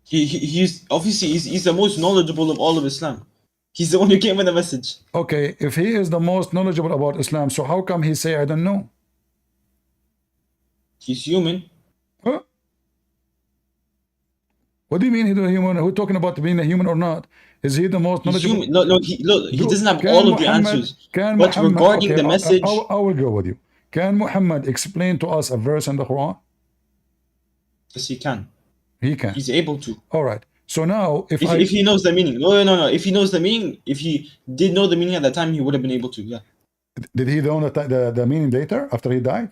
He's obviously he's the most knowledgeable of all of Islam. He's the one who came with the message. Okay, if he is the most knowledgeable about Islam, so how come he say I don't know? He's human. Huh? What do you mean he's a human? Who's talking about being a human or not? Is he the most knowledgeable? No, he doesn't have all of the answers. But regarding the message, I will go with you. Can Muhammad explain to us a verse in the Quran? Yes, he can. He can. He's able to. All right. So now, if he knows the meaning, no. If he knows the meaning, if he did know the meaning at that time, he would have been able to. Yeah. Did he know the meaning later after he died?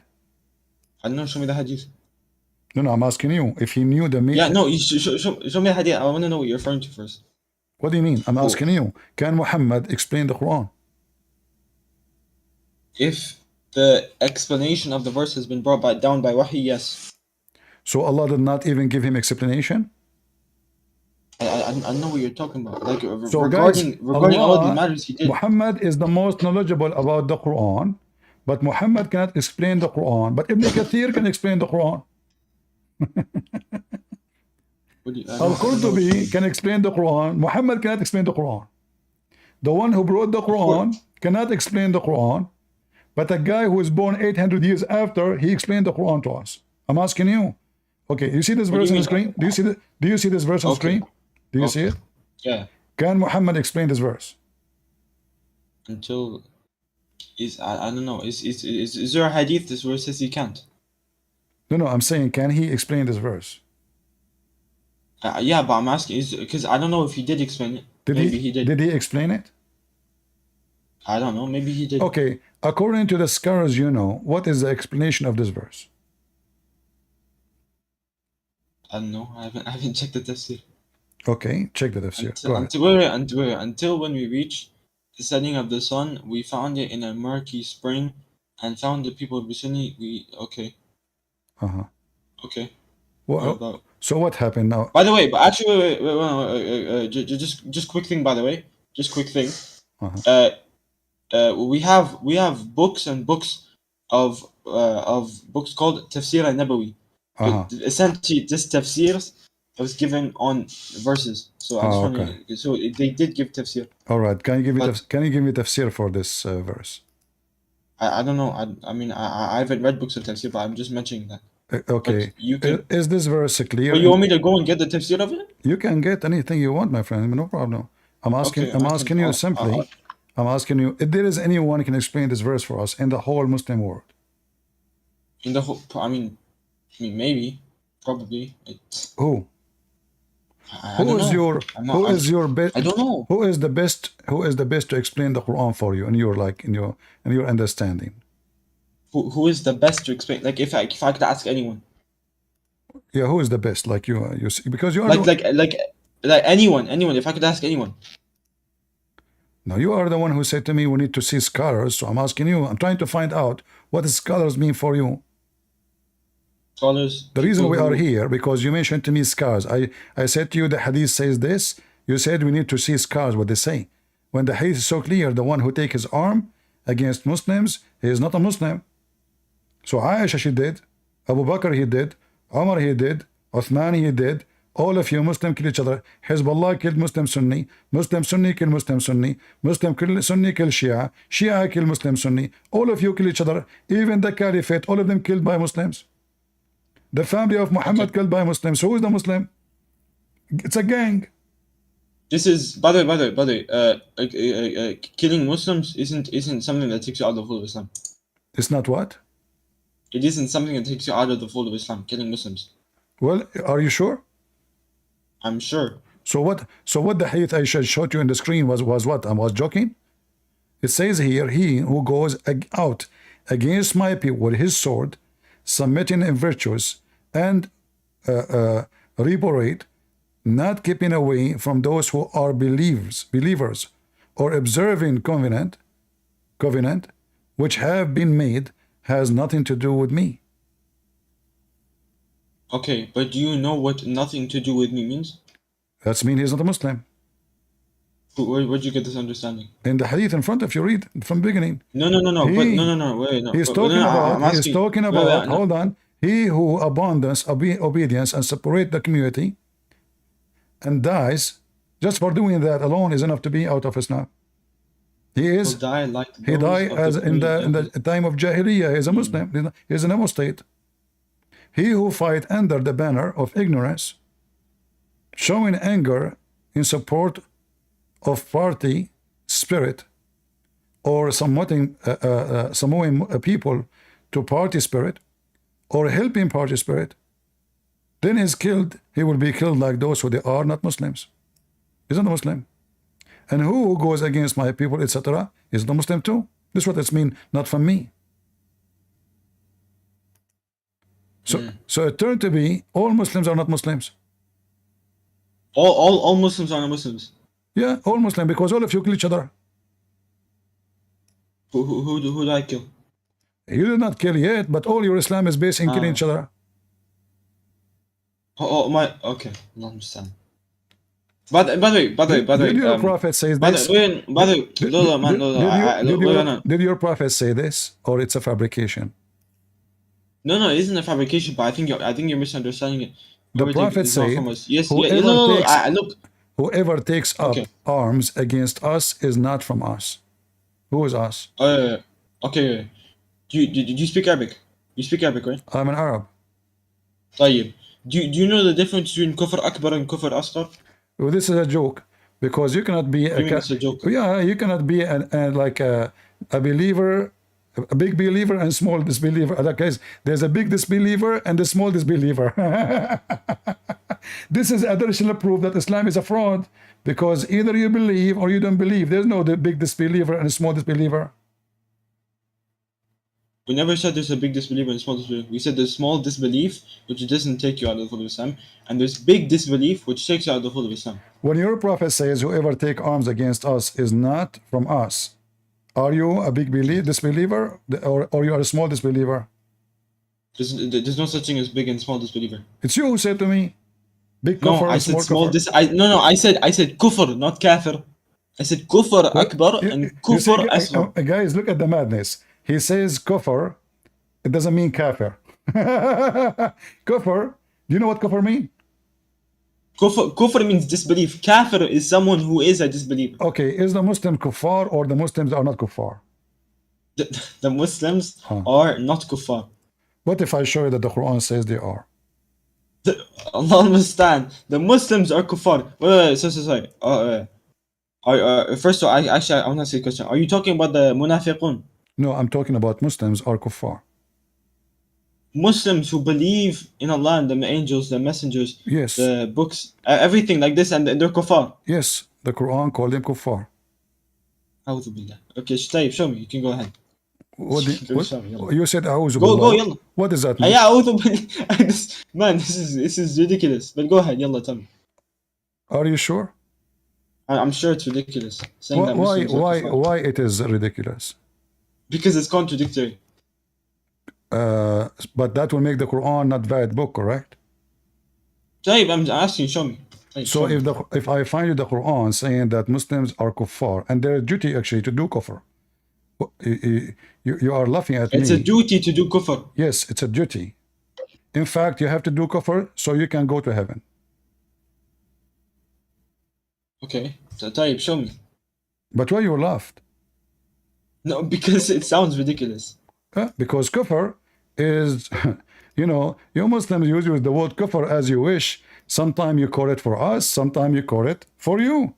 I don't know. Show me the hadith. No, I'm asking you if he knew the meaning. Yeah, no. Show me the hadith. I want to know what you're referring to first. What do you mean? I'm asking you. Can Muhammad explain the Quran? If the explanation of the verse has been brought down by wahi, yes. So Allah did not even give him explanation? I know what you're talking about. Like so regarding Allah, all the matters he did. Muhammad is the most knowledgeable about the Quran, but Muhammad cannot explain the Quran. But Ibn Kathir can explain the Quran. Al-Qurtubi can explain the Quran. Muhammad cannot explain the Quran. The one who brought the Quran cannot explain the Quran, but a guy who was born 800 years after, he explained the Quran to us. I'm asking you. Okay, you see this verse on the screen? Do you see this verse on the screen? Do you see it? Yeah. Can Muhammad explain this verse? I don't know. Is there a hadith this verse says he can't? No, I'm saying, can he explain this verse? Yeah, but I'm asking is because I don't know if he did explain it. Maybe he did. Did he explain it? I don't know. Maybe he did. Okay, according to the scholars, you know, what is the explanation of this verse? I don't know. I haven't checked the tafsir. Okay, check the tafsir. Go ahead. Until when we reached the setting of the sun, we found it in a murky spring, and found the people of Sunni. Okay. What Well, about? so what happened now? By the way, but actually, wait, just quick thing. By the way, just quick thing. We have books and books of books called Tafsir al-Nabawi. Essentially, this tafsirs was given on verses. So I just want to. So they did give tafsir. All right. Can you give me tafsir for this verse? I don't know. I mean I haven't read books of tafsir, but I'm just mentioning that. Okay. You can, is this verse clear? But you want me to go and get the tafsir of it? You can get anything you want, my friend. No problem. I'm asking you simply. I'm asking you if there is anyone who can explain this verse for us in the whole Muslim world. In the whole, I mean maybe, probably. Who? Who is your best? I don't know. Who is the best to explain the Quran for you in your understanding? Who is the best to explain? Like if I could ask anyone. Yeah, who is the best? Like you see, because you are like anyone. If I could ask anyone. No, you are the one who said to me we need to see scholars. So I'm asking you. I'm trying to find out what does scholars mean for you. Scholars. The reason we are here because you mentioned to me scars. I said to you the hadith says this. You said we need to see scars. What they say. When the hadith is so clear, the one who take his arm against Muslims, he is not a Muslim. So Aisha, she did. Abu Bakr, he did. Umar, he did. Uthman, he did. All of you Muslim kill each other. Hezbollah killed Muslim Sunni. Muslim Sunni kill Muslim Sunni. Muslim Sunni kill Shia. Shia kill Muslim Sunni. All of you kill each other. Even the Caliphate, all of them killed by Muslims. The family of Muhammad killed by Muslims. Who is the Muslim? It's a gang. This is by the way, killing Muslims isn't something that takes you out of the fold of Islam. It's not what? It isn't something that takes you out of the fold of Islam. Killing Muslims. Well, are you sure? I'm sure. So what the hadith I showed you on the screen was what? I was joking. It says here, he who goes out against my people with his sword, submitting in virtues and reparate, not keeping away from those who are believers, or observing covenant, which have been made, has nothing to do with me. Okay, but do you know what nothing to do with me means? That's mean he's not a Muslim. Where'd you get this understanding? In the hadith in front of you, read from the beginning. No. Wait, no. He's talking about. Hold on. He who abandons obedience and separate the community and dies, just for doing that alone is enough to be out of Islam. He died as in the time of Jahiliyyah. He is a Muslim. He is an apostate. He who fight under the banner of ignorance, showing anger in support of party spirit, or summoning people to party spirit, or helping party spirit, then is killed. He will be killed like those who they are not Muslims. He's not a Muslim. And who goes against my people, etc., is not Muslim too. This is what it means, not from me. So it turned to be all Muslims are not Muslims. All Muslims are not Muslims. Yeah, all Muslim, because all of you kill each other. Who did I kill? You did not kill yet, but all your Islam is based in killing each other. Okay, I understand. By the way, did your prophet say this? Did your prophet say this, or it's a fabrication? No, it isn't a fabrication, but I think you're misunderstanding it. The prophet said, yes, whoever takes up arms against us is not from us. Who is us? Okay. Do you speak Arabic? You speak Arabic, right? I'm an Arab. طيب. Do you know the difference between Kufr Akbar and Kufr Asghar? Well, this is a joke, because you cannot be it's a joke. Yeah, you cannot be like a believer A big believer and small disbeliever. Other case, there's a big disbeliever and a small disbeliever. This is additional proof that Islam is a fraud, because either you believe or you don't believe. There's no big disbeliever and a small disbeliever. We never said there's a big disbeliever and small disbeliever. We said there's small disbelief, which doesn't take you out of the fold of Islam, and there's big disbelief, which takes you out of the fold of Islam. When your prophet says, whoever take arms against us is not from us, are you a big disbeliever, or you are a small disbeliever? There's no such thing as big and small disbeliever. It's you who said to me, big No, kufr I and said small small kufr. no, I said kufr, not kafir. I said kufr akbar and You see, kufr asghar. guys, look at the madness. He says kufr, it doesn't mean kafir. Kufr, do you know what kufr mean? Kufr means disbelief. Kafir is someone who is a disbeliever. Okay, is the Muslim kuffar or the Muslims are not kuffar? The Muslims are not kuffar. What if I show you that the Quran says they are? Allah understand. The Muslims are kuffar. Wait, sorry. First of all, I want to ask you a question. Are you talking about the munafiqun? No, I'm talking about Muslims are kuffar. Muslims who believe in Allah and the angels, the messengers, Yes. the books, everything like this, and they're kuffar. Yes, the Quran called them kuffar. A'udhu billah. Okay, Tayyib, show me. You can go ahead. Show me, yalla. You said a'udhu Go, billah. yalla. What does that mean? Yeah, a'udhu billah. Man, this is ridiculous. But go ahead, yalla, tell me. Are you sure? I'm sure it's ridiculous. Saying that Why Muslims are kuffar. it is ridiculous? Because it's contradictory. But that will make the Quran not valid book, correct? Tayyib, I'm asking you, show me. Tayyib, So show me. if I find you the Quran saying that Muslims are kuffar and their duty actually to do kufr, you are laughing at me. It's a duty to do kufr. Yes, it's a duty. In fact, you have to do kufr so you can go to heaven. Okay, so Tayyib, show me. But why you laughed? No, because it sounds ridiculous. Because kufr is, you Muslims use the word kufr as you wish. Sometimes you call it for us, sometimes you call it for you.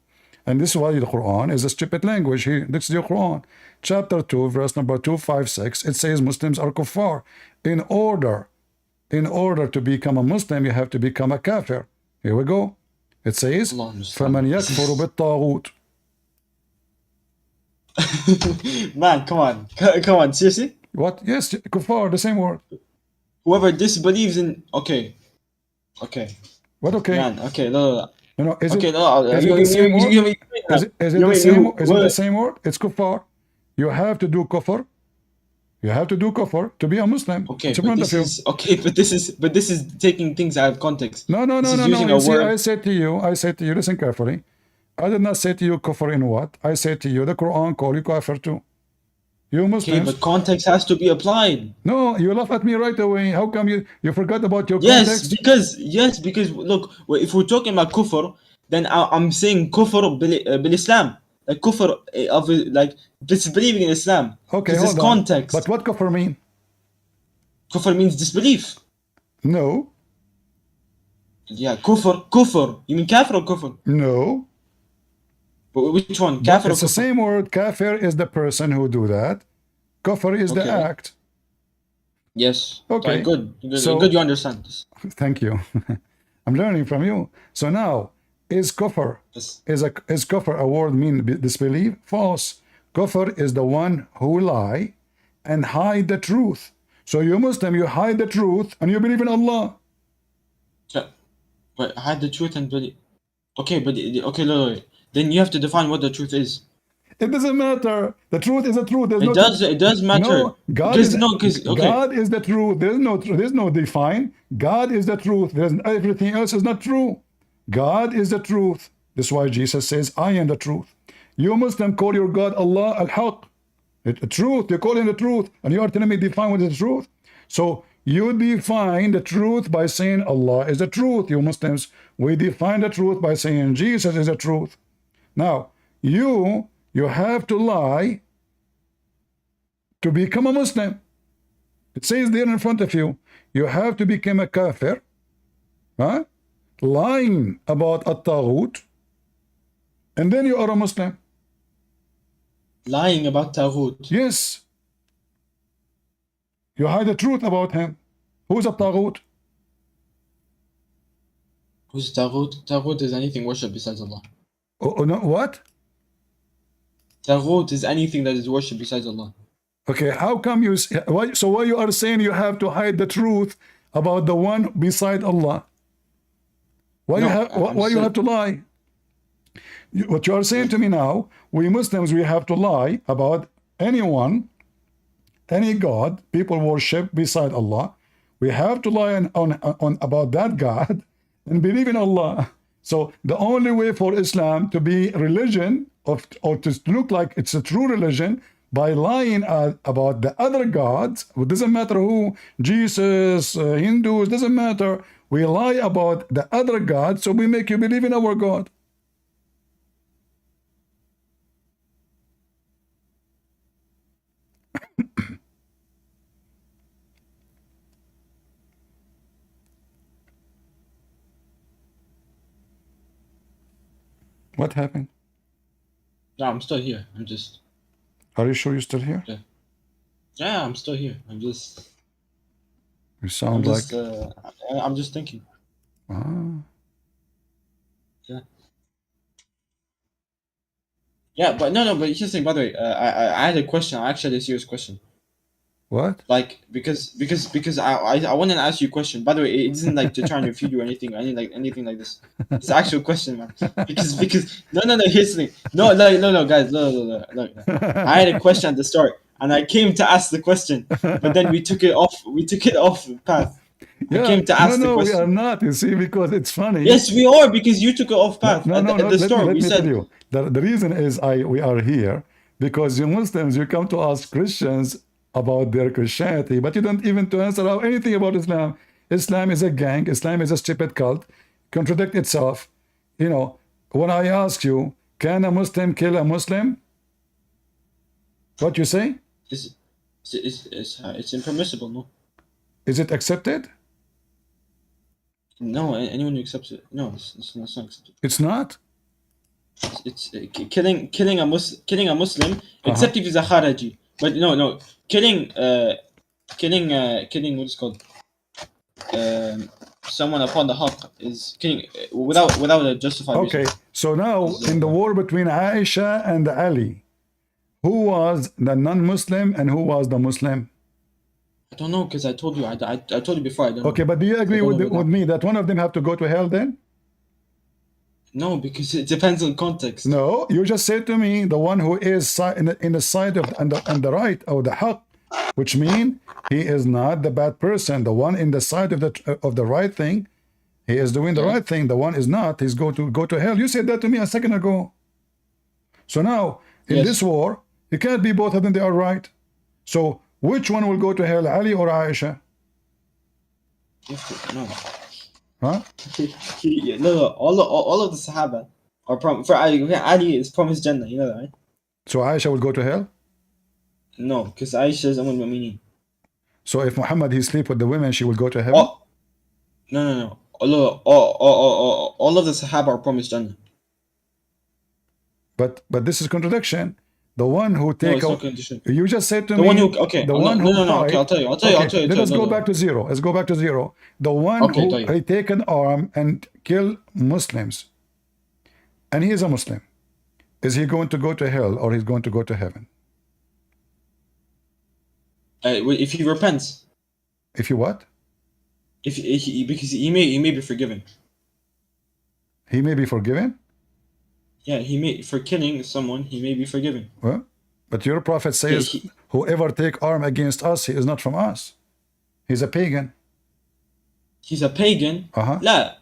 And this is why the Quran is a stupid language. This is the Quran. Chapter 2, verse number 256, it says Muslims are kuffar. In order to become a Muslim, you have to become a kafir. Here we go. It says, فَمَنْ يَكْفُرُ بِالطَّاغُوتِ. Man, come on, seriously? What? Yes, kuffar, the same word. Whoever disbelieves in... Okay. What okay? Man, okay, no. Is Okay, it, no, is it the same word? Is it the same word? It's kuffar. You have to do kufr. You have to do kufr to be a Muslim. Okay, It's in but front of you. but this is taking things out of context. No. This is using a You see, word. I said to you, listen carefully. I did not say to you kufr in what? I said to you, the Quran call you kafir too. You Okay, Muslims. but context has to be applied. No, you laugh at me right away. How come you forgot about your Yes, context? because look, if we're talking about kufr, then I'm saying kufr bil Islam, like kufr of like disbelieving in Islam. Okay, This is hold on. context. But what kufr mean? Kufr means disbelief. No. Yeah, kufr. You mean kafir or kufr? No. But which one? Kafir or It's the kufr? same word. Kafir is the person who do that. Kufr is the Okay. act. Yes. Okay. Right, good. So- Good you understand this. Thank you. I'm learning from you. So now, is kufr Yes. is kufr a word mean disbelief? False. Kufr is the one who lie and hide the truth. So you Muslim, you hide the truth and you believe in Allah. Yeah. But hide the truth and believe. Okay, but okay, no. Then you have to define what the truth is. It doesn't matter. The truth is the truth. There's no It does matter. No, God Because is okay. God is the truth. There's no define. God is the truth. Everything else is not true. God is the truth. That's why Jesus says, I am the truth. You Muslim call your God Allah al-Haq. The truth. You call him the truth. And you are telling me define what is the truth. So you define the truth by saying Allah is the truth. You Muslims, we define the truth by saying Jesus is the truth. Now, you have to lie to become a Muslim. It says there in front of you, you have to become a kafir, huh? Lying about at-taghut, and then you are a Muslim. Lying about Taghut. Yes. You hide the truth about him. Who's a taghut? Who's Taghut? Taghut is anything worshipped besides Allah. Oh, no, what? Taghut is anything that is worshipped besides Allah. Okay, how come you? Why you are saying you have to hide the truth about the one beside Allah? Why No, you have to lie? What you are saying to me now, we Muslims, we have to lie about anyone, any God people worship beside Allah. We have to lie on about that God and believe in Allah. So the only way for Islam to be religion or to look like it's a true religion by lying about the other gods. It doesn't matter who, Jesus, Hindus, doesn't matter. We lie about the other gods, so we make you believe in our God. What happened? No, I'm still here. Are you sure you're still here? Yeah, I'm still here. You sound like. I'm just thinking. Ah. Yeah, but no. But here's the thing. By the way, I had a question. Actually, a serious question. What? Like because I want to ask you a question. By the way, it isn't like to try and refute you or anything. Anything like this. It's an actual question, man. Because no. Here's the thing. No, guys. No. I had a question at the start, and I came to ask the question, but then we took it off. We took it off path. Yeah. I came to ask the question. We are not. You see, because it's funny. Yes, we are, because you took it off path. No. At the start, let we me said. tell you. The reason is we are here because you Muslims, you come to ask Christians about their Christianity, but you don't even to answer anything about Islam. Islam is a gang. Islam is a stupid cult. Contradict itself. You know, when I ask you, can a Muslim kill a Muslim? What you say? It's impermissible, no? Is it accepted? No, anyone who accepts it, no, it's not accepted. It's not? It's killing a Muslim, except if he's a Khariji. But no, killing what is called someone upon the haqq is killing without a justified reason. Okay, so now in the war between Aisha and Ali, who was the non-Muslim and who was the Muslim? I don't know, because I told you. I told you before. I don't know. Okay, but do you agree with me that one of them have to go to hell then? No, because it depends on context. No, you just said to me the one who is in the side of and the right or the haqq, which mean he is not the bad person. The one in the side of the right thing, he is doing the right thing. The one is not. He's going to go to hell. You said that to me a second ago. So now in this war, you can't be both of them. They are right. So which one will go to hell, Ali or Aisha? No. Huh? No. All of the Sahaba are for Ali is promised Jannah. You know that, right? So Aisha will go to hell? No, because Aisha is Umm al-Mu'mineen. So if Muhammad he sleep with the women, she will go to heaven? No. All of the Sahaba are promised Jannah. But this is contradiction. The one who take you just said to me one who okay. The one who okay, I'll tell you. Let's go back to zero. Let's go back to zero. The one who he take an arm and kill Muslims, and he is a Muslim. Is he going to go to hell or he's going to go to heaven? If he repents. If you what? Because he may be forgiven. He may be forgiven? Yeah, for killing someone, he may be forgiven. Well, but your prophet says, whoever take arm against us, he is not from us. He's a pagan. He's a pagan? La.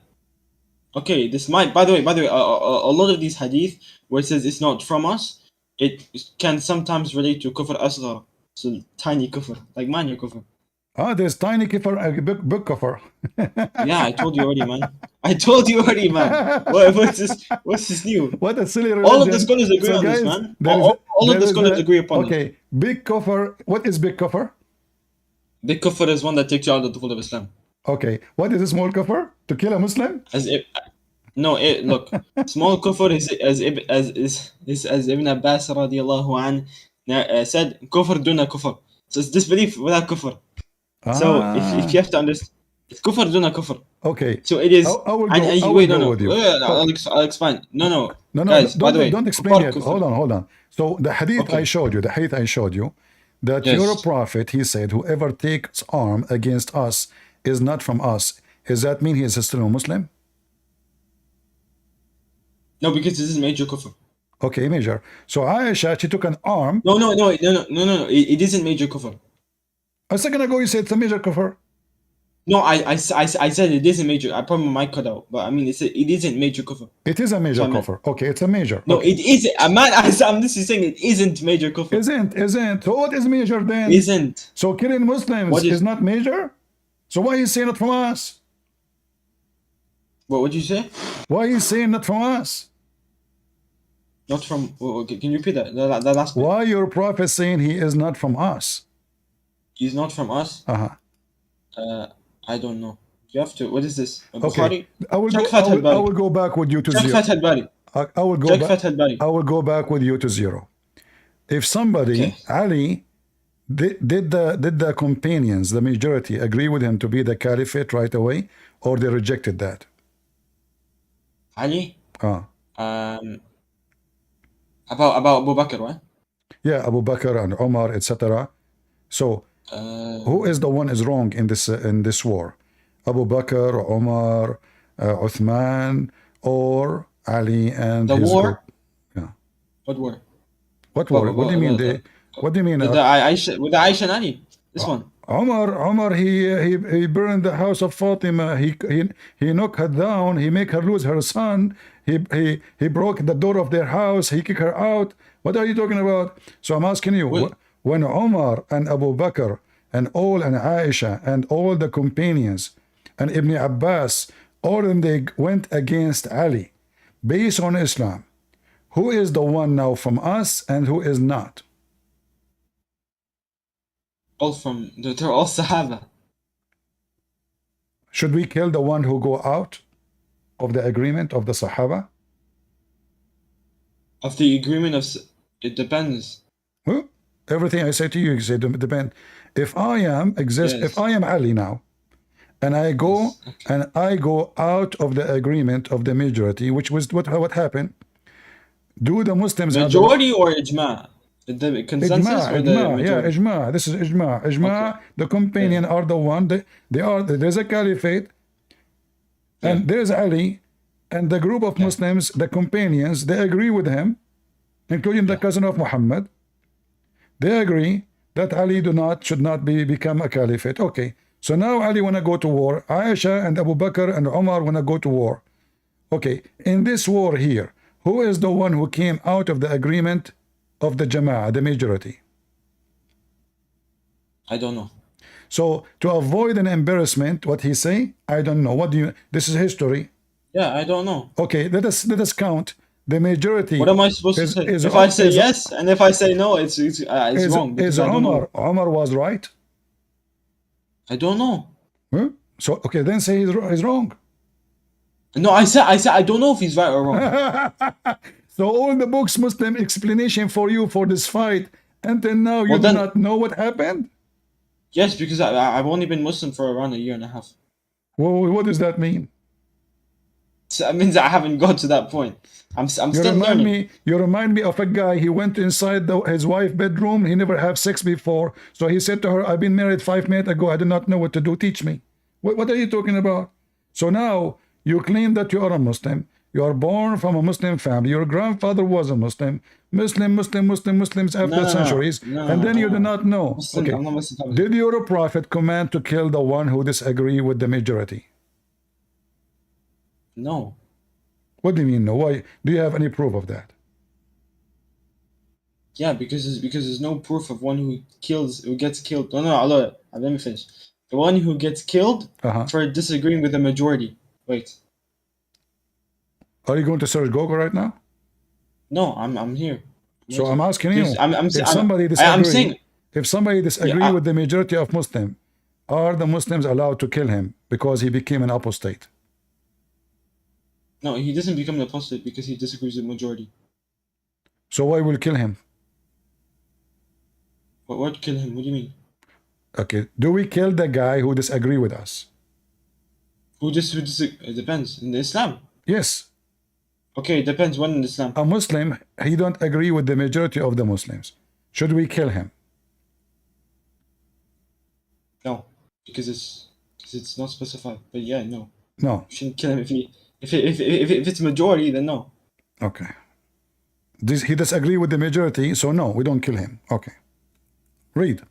Okay, this might, by the way, a lot of these hadith where it says it's not from us, it can sometimes relate to kufr asghar. So tiny kufr, like minor kufr. There's tiny kufr, big kufr. Yeah, I told you already, man. What's this new? What a silly religion. All of the scholars agree on this, man. All of the scholars agree upon this. Okay, big kufr. What is big kufr? Big kufr is one that takes you out of the fold of Islam. Okay, what is a small kufr? To kill a Muslim? Look, small kufr is as Ibn Abbas radiallahu anh said, kufr duna kufr. So it's disbelief without kufr. So if you have to understand, it's kufr duna kufr. Okay. So it is. I will And, go. and I will wait, go no, with you. I'll explain. No, No. guys. By the way, Don't explain kufar, yet. kufr. Hold on. So the hadith I Okay. showed you, that your Yes. prophet, he said, whoever takes arm against us is not from us. Does that mean he is still a Muslim? No, because this is major kufr. Okay, major. So Aisha, she took an arm. No. It isn't major kufr. A second ago, you said it's a major kufr. No, I said it isn't major. I probably might cut out, but I mean it isn't major kufr. It is a major So I meant. kufr. Okay, it's a major. No, Okay. it isn't. I'm just saying it isn't major kufr. Isn't. So what is major then? Isn't. So killing Muslims What is is? not major? So why he's saying it from us? What would you say? Why he's saying not from us? Not from. Okay, can you repeat that? The last bit. Why your prophet saying he is not from us? He's not from us. I don't know. You have to. What is this? Okay. Bukhari? I will Check go. Fath al I Bari. will go back with you to Check zero. Fath al Bari. I will go Check back. Fath al Bari. I will go back with you to zero. If somebody, Okay. Ali, did the companions, the majority, agree with him to be the caliphate right away, or they rejected that? Ali. Ah, About Abu Bakr, right? yeah, Abu Bakr and Omar, etc. So, who is the one is wrong in this war? Abu Bakr, Omar, Uthman, or Ali and The his war. group? Yeah. What war? What war? What do you mean? What do you mean? With the Aisha and Ali. This one. Omar, he burned the house of Fatima. He knocked her down. He make her lose her son. He broke the door of their house. He kicked her out. What are you talking about? So I'm asking you, Wait. when Omar and Abu Bakr and Aisha and all the companions and Ibn Abbas, all of them, they went against Ali based on Islam, who is the one now from us and who is not? All from. They're all Sahaba. Should we kill the one who go out of the agreement of the Sahaba? Of the agreement of. It depends. Well, everything I say to you, it depend. If I am Yes. if I am Ali now, and I go Okay. and I go out of the agreement of the majority, which was what happened. Do the Muslims have the Majority or ijma? The consensus or the Ijma, yeah, majority? Ijma. This is Ijma. Okay. The companion are the one. There's a caliphate, and there's Ali, and the group of Muslims, the companions, they agree with him, including the cousin of Muhammad. They agree that Ali should not become a caliphate. Okay. So now Ali wanna go to war. Aisha and Abu Bakr and Umar wanna go to war. Okay. In this war here, who is the one who came out of the agreement of the Jama'ah, the majority? I don't know. So to avoid an embarrassment, what he say? I don't know. What do you? This is history. Yeah, I don't know. Okay, let us count the majority. What am I supposed to say? is If I say is- yes and if I say no, it's wrong because Is I don't know. Omar was right? I don't know. Huh? So okay, then say he's wrong. No, I said I don't know if he's right or wrong. So all the books Muslim explanation for you for this fight until now you Well, do then- not know what happened. Yes, because I've only been Muslim for around a year and a half. Well, what does that mean? So that means I haven't got to that point. I'm You still learning. remind me of a guy. He went inside his wife's bedroom. He never had sex before. So he said to her, I've been married 5 minutes ago. I do not know what to do. Teach me. What are you talking about? So now you claim that you are a Muslim. You are born from a Muslim family. Your grandfather was a Muslim. Muslims after No. centuries. No, and then you do no. not know. Muslim, Okay. I'm not Muslim. Did your prophet command to kill the one who disagree with the majority? No. What do you mean no? Why? Do you have any proof of that? Yeah, because there's no proof of one who gets killed. No, Allah, let me finish. The one who gets killed for disagreeing with the majority. Wait. Are you going to search Google right now? No, I'm here. So I'm asking you, if somebody disagree with the majority of Muslim, are the Muslims allowed to kill him because he became an apostate? No, he doesn't become an apostate because he disagrees with majority. So why will kill him? What kill him? What do you mean? Okay. Do we kill the guy who disagree with us? It depends. In Islam. Yes. Okay, it depends when in Islam. A Muslim, he don't agree with the majority of the Muslims. Should we kill him? No, because it's not specified. But yeah, no. No. You shouldn't kill him if it's majority, then no. Okay. He disagree with the majority, so no, we don't kill him. Okay. Read.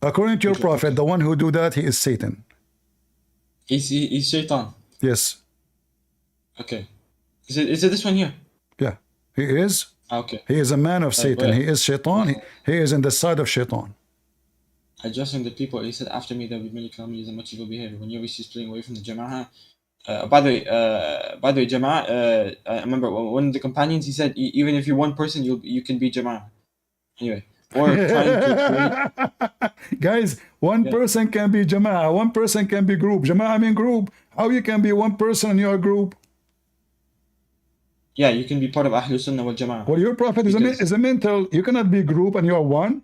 According to your prophet, the one who do that, he is Satan. He's shaitan. Yes. Okay. Is it this one here? Yeah. He is. Okay. He is a man of Satan. but- He is Shaitan. He is in the side of Shaitan. Addressing the people, he said, after me there will be many calamities and much evil behavior. When you see splitting away from the Jama'ah. By the way, Jama'ah, I remember one of the companions, he said, even if you're one person, you can be Jama'ah. Anyway. Or trying to create... Guys, one person can be Jama'ah. One person can be group. Jama'ah mean group. How you can be one person in your group? Yeah, you can be part of Ahlul Sunnah wal Jama'ah. Well, your prophet is a mental. You cannot be group and you are one.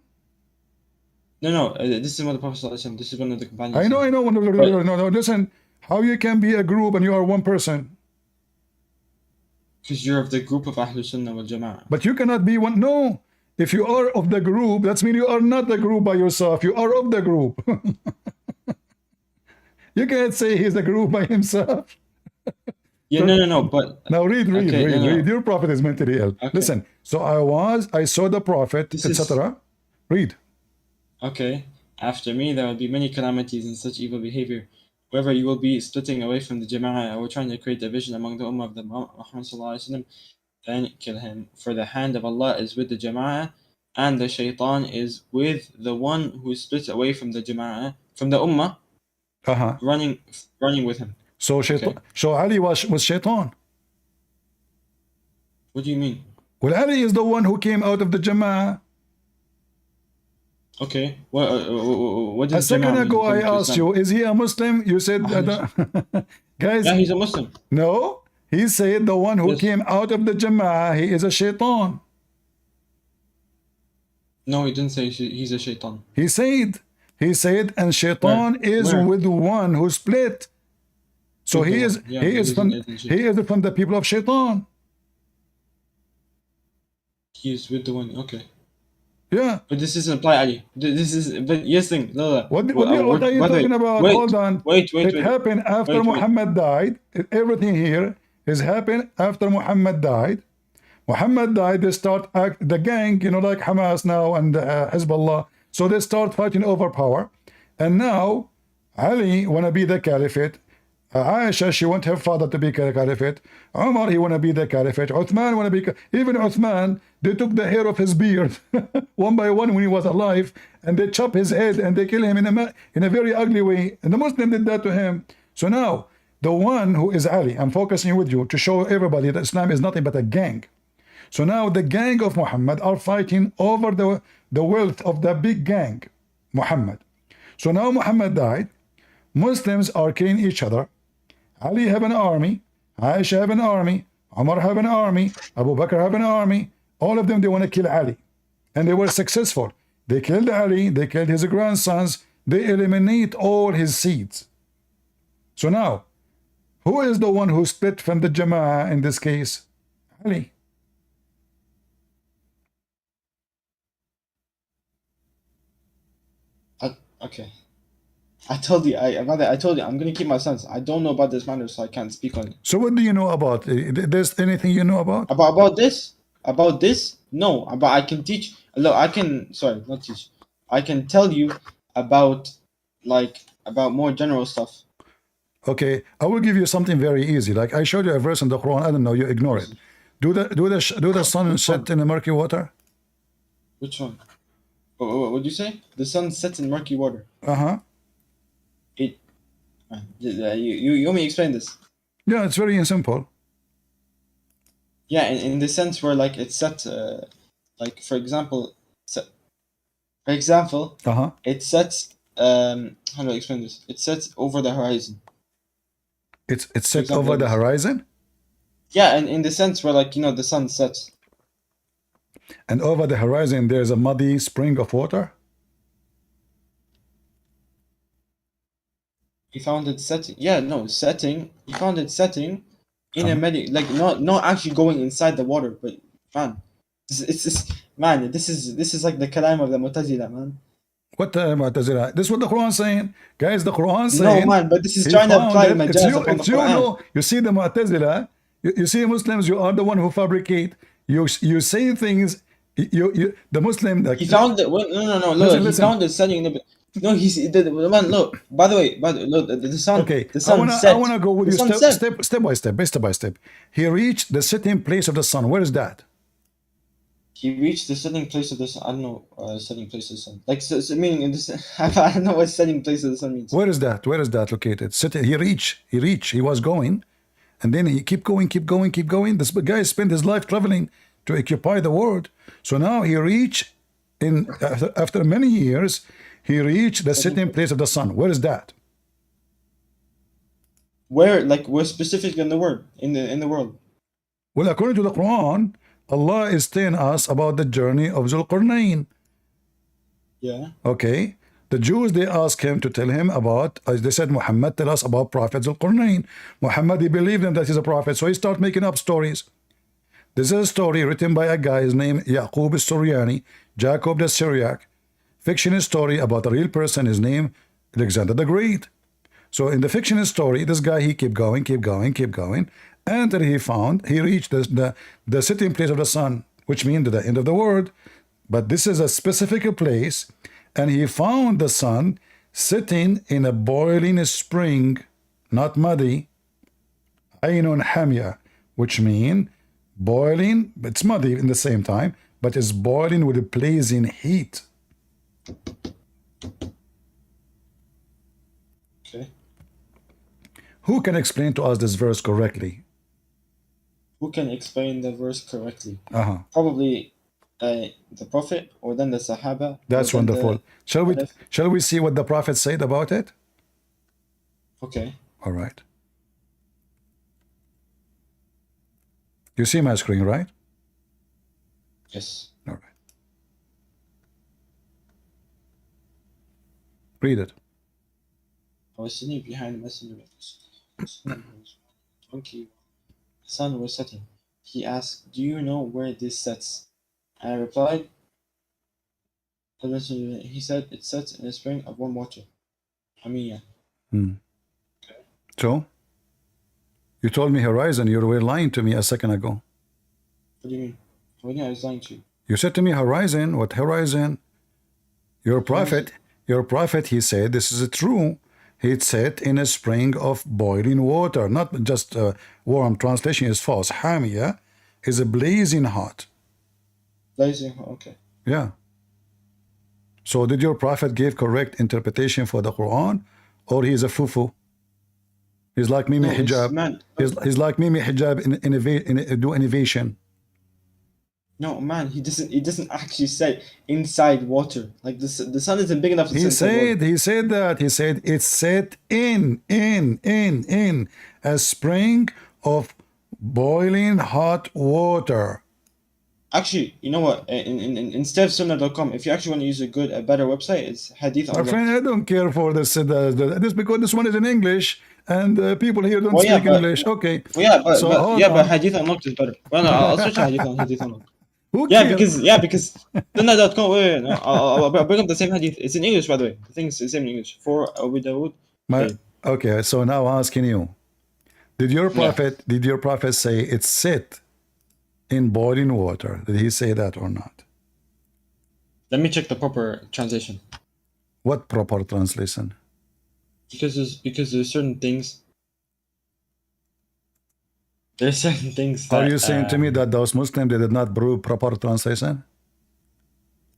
No, this is what the Prophet ﷺ, this is one of the companions. I know. No, listen. How you can be a group and you are one person? Because you're of the group of Ahlul Sunnah wal Jama'ah. But you cannot be one. No. If you are of the group, that means you are not the group by yourself. You are of the group. You can't say he's a group by himself. Yeah, no, but... Now read. Your prophet is mentally ill. Okay. Listen. So I saw the prophet, etc. Read. Okay. After me, there will be many calamities and such evil behavior. Whoever you will be splitting away from the Jama'ah or trying to create division among the Ummah of the Muhammad Sallallahu Alaihi Wasallam, then kill him. For the hand of Allah is with the Jama'ah, and the Shaitan is with the one who splits away from the Jama'ah, from the Ummah, running with him. So Shaitan, Okay. so Ali was Shaitan. What do you mean? Well, Ali is the one who came out of the Jama'ah. Okay. What A does second Jama'ah ago, mean I according to asked Islam? you, is he a Muslim? You said, guys, Yeah, he's a Muslim. no. He said the one who Yes. came out of the Jama'ah, he is a Shaitan. No, he didn't say he's a Shaitan. He said, and Shaitan is Where? with one who split. So With the he one. is Yeah, he he is is from in he is from the people of Shaitan. He's with the one. Okay. Yeah. But this doesn't apply, Ali. This is, but yes, thing. No. What are you by the way, talking about? wait, Hold on. Wait. It happened after Wait. Muhammad died. Everything here is happened after Muhammad died. Muhammad died. They start the gang, like Hamas now and Hezbollah. So they start fighting over power. And now Ali wanna be the caliphate. Aisha, she want her father to be caliphate. Umar, he want to be the caliphate. Uthman want to be... Even Uthman, they took the hair of his beard one by one when he was alive, and they chop his head and they kill him in a very ugly way. And the Muslim did that to him. So now, the one who is Ali, I'm focusing with you to show everybody that Islam is nothing but a gang. So now the gang of Muhammad are fighting over the wealth of the big gang, Muhammad. So now Muhammad died. Muslims are killing each other. Ali have an army, Aisha have an army, Umar have an army, Abu Bakr have an army. All of them, they want to kill Ali. And they were successful. They killed Ali, they killed his grandsons, they eliminate all his seeds. So now, who is the one who split from the Jama'ah in this case? Ali. Okay. I told you, I'm gonna keep my silence. I don't know about this matter, so I can't speak on it. So what do you know about it? There's anything you know about? About this? About this? No, but I can teach. Look, sorry, not teach. I can tell you about more general stuff. Okay, I will give you something very easy. Like I showed you a verse in the Quran. I don't know, you ignore it. Do the sun set in the murky water? Which one? What did you say? The sun sets in murky water. You want me to explain this? Yeah, it's very simple. Yeah, in the sense where it's set, for example, it sets. How do I explain this? It sets over the horizon. It's set over the horizon. Yeah, and in the sense where the sun sets. And over the horizon, there's a muddy spring of water. He found it setting. Yeah, no, setting. He found it setting in a Uh-huh. like not actually going inside the water, but man, it's man. This is like the kalam of the Mu'tazila, man. What Mu'tazila? This is what the Quran saying, guys. The Quran No, saying man, but this is he trying to found apply it. It's majaz you. upon the It's you. Quran. No, you see the Mu'tazila. You see Muslims. You are the one who fabricate. You say things. The Muslim. Like, He found it. No. Look, listen, he listen. found it setting in the. No, the man. Look. By the way, look. Okay, The I sun wanna I set. wanna go with The you sun step set. step step by step. He reached the setting place of the sun. Where is that? He reached the setting place of the sun. I don't know. Setting place of the sun. Like meaning in this. I don't know what setting place of the sun means. Where is that? Where is that located? Setting. He reached. He was going, and then he keep going. This guy spent his life traveling to occupy the world. So now he reached in after many years. He reached the Setting setting place of the sun. Where is that? Where like we're specific in the word in the world. Well, according to the Quran, Allah is telling us about the journey of Zulqarnain. Yeah. Okay. The Jews, they asked him to tell him about, as they said, Muhammad, tell us about Prophet Zulqarnain. Muhammad, he believed him that he's a prophet, so he started making up stories. This is a story written by a guy, his name Yaqub al-Suryani, Jacob the Syriac. Fictional story about a real person, his name Alexander the Great. So in the fictional story, this guy, he kept going, until he reached the sitting place of the sun, which means the end of the world. But this is a specific place, and he found the sun sitting in a boiling spring, not muddy, Ainun Hamia, which means boiling, it's muddy in the same time, but it's boiling with a blazing heat. Okay. Who can explain to us this verse correctly? Who can explain the verse correctly? Uh-huh. Probably the Prophet, or then the Sahaba. That's or then wonderful. Shall we see what the Prophet said about it? Okay. All right. You see my screen, right? Yes. All right. Read it. I was sitting behind the messenger of the sun was setting. He asked, "Do you know where this sets?" I replied, he said, "It sets in a spring of warm water." Hamiya. So, you told me horizon. You were lying to me a second ago. What do you mean? What do you mean I was lying to you? You said to me horizon. What horizon? Your prophet, he said, this is true. He'd set in a spring of boiling water, not just warm. Translation is false. Hamiya is a blazing hot. Blazing, okay. Yeah. So did your prophet give correct interpretation for the Quran, or he's a fufu? He's like Mimi Hijab. Man, He's like Mimi Hijab do innovation. no, man, he doesn't actually say inside water. Like the sun isn't big enough to He sit inside water. he said it's set in a spring of boiling hot water. Actually, you know what? Instead of sunnah.com, if you actually want to use a better website, it's Hadith My Unlocked. friend, I don't care for this because this one is in English and people here don't speak English. Okay. But Hadith Unlocked is better. Well, no, I'll switch to Hadith Unlocked. Because sunnah.com. Wait, no, I'll bring up the same Hadith. It's in English, by the way. I think it's the same in English. For Abu Dawood. Okay, so now I'm asking you, did your prophet say it's set in boiling water? Did he say that or not? Let me check the proper translation. What proper translation? Because there's certain things. There's certain things that, are you saying to me that those Muslims, they did not prove proper translation?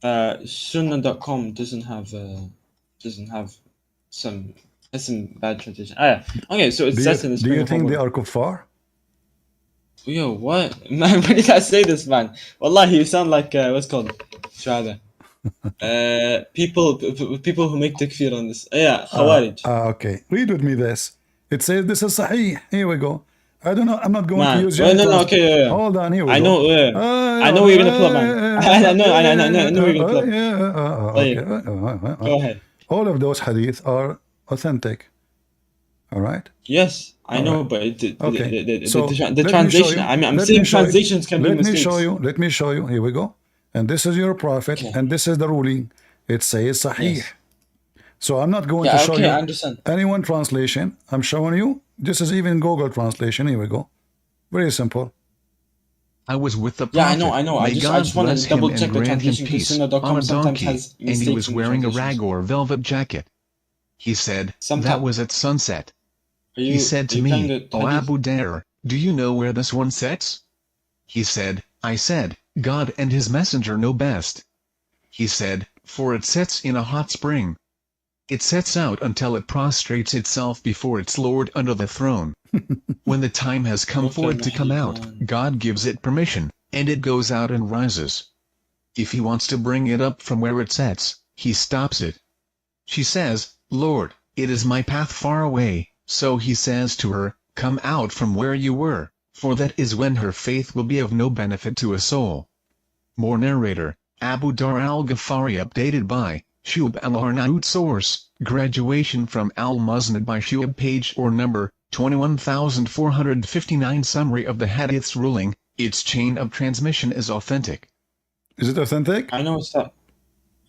Sunnah.com doesn't have some bad translation. Yeah. Okay, so it says in the do you think they are kuffar? Yo, what? Man, when did I say this, man? Wallahi, you sound like, what's called? Shahada. People who make takfir on this. Yeah, Khawarij. Okay. Read with me this. It says this is Sahih. Here we go. I don't know. I'm not going to use your... No, okay. Hold on. Here we go. I know where you're going to pull up, man. I know where you're going to pull up. Go ahead. All of those hadith are authentic. All right. Yes, I All know, right. but Okay. the So let me show translation. you. I'm Let me saying show you. translations can be Let me mistakes. show you. Let me show you. Here we go. And this is your prophet, Okay. and this is the ruling. It says Sahih. Yes. So I'm not going to Yeah. show Okay, I you understand. any one translation. I'm showing you. This is even Google translation. Here we go. Very simple. I was with the Yeah, prophet, I know. may I God just wanted bless to him double and check the grant him translation because peace, on Sunnah.com a sometimes donkey, has and he mistakes was in the wearing a translations. rag or velvet jacket. He said, that Sometimes was at sunset. are He said to you playing me, the O hadith? Abu Dar, do you know where the sun sets? He said, I said, God and his messenger know best. He said, for it sets in a hot spring. It sets out until it prostrates itself before its Lord under the throne. When the time has come for it to come out, God gives it permission, and it goes out and rises. If he wants to bring it up from where it sets, he stops it. She says, Lord, it is my path far away, so he says to her, come out from where you were, for that is when her faith will be of no benefit to a soul. More narrator, Abu Dar al-Ghafari updated by, Shu'ab al-Arnaut source, graduation from al-Musnad by Shu'ab page or number, 21459 summary of the hadith's ruling, its chain of transmission is authentic. Is it authentic? I know it's not.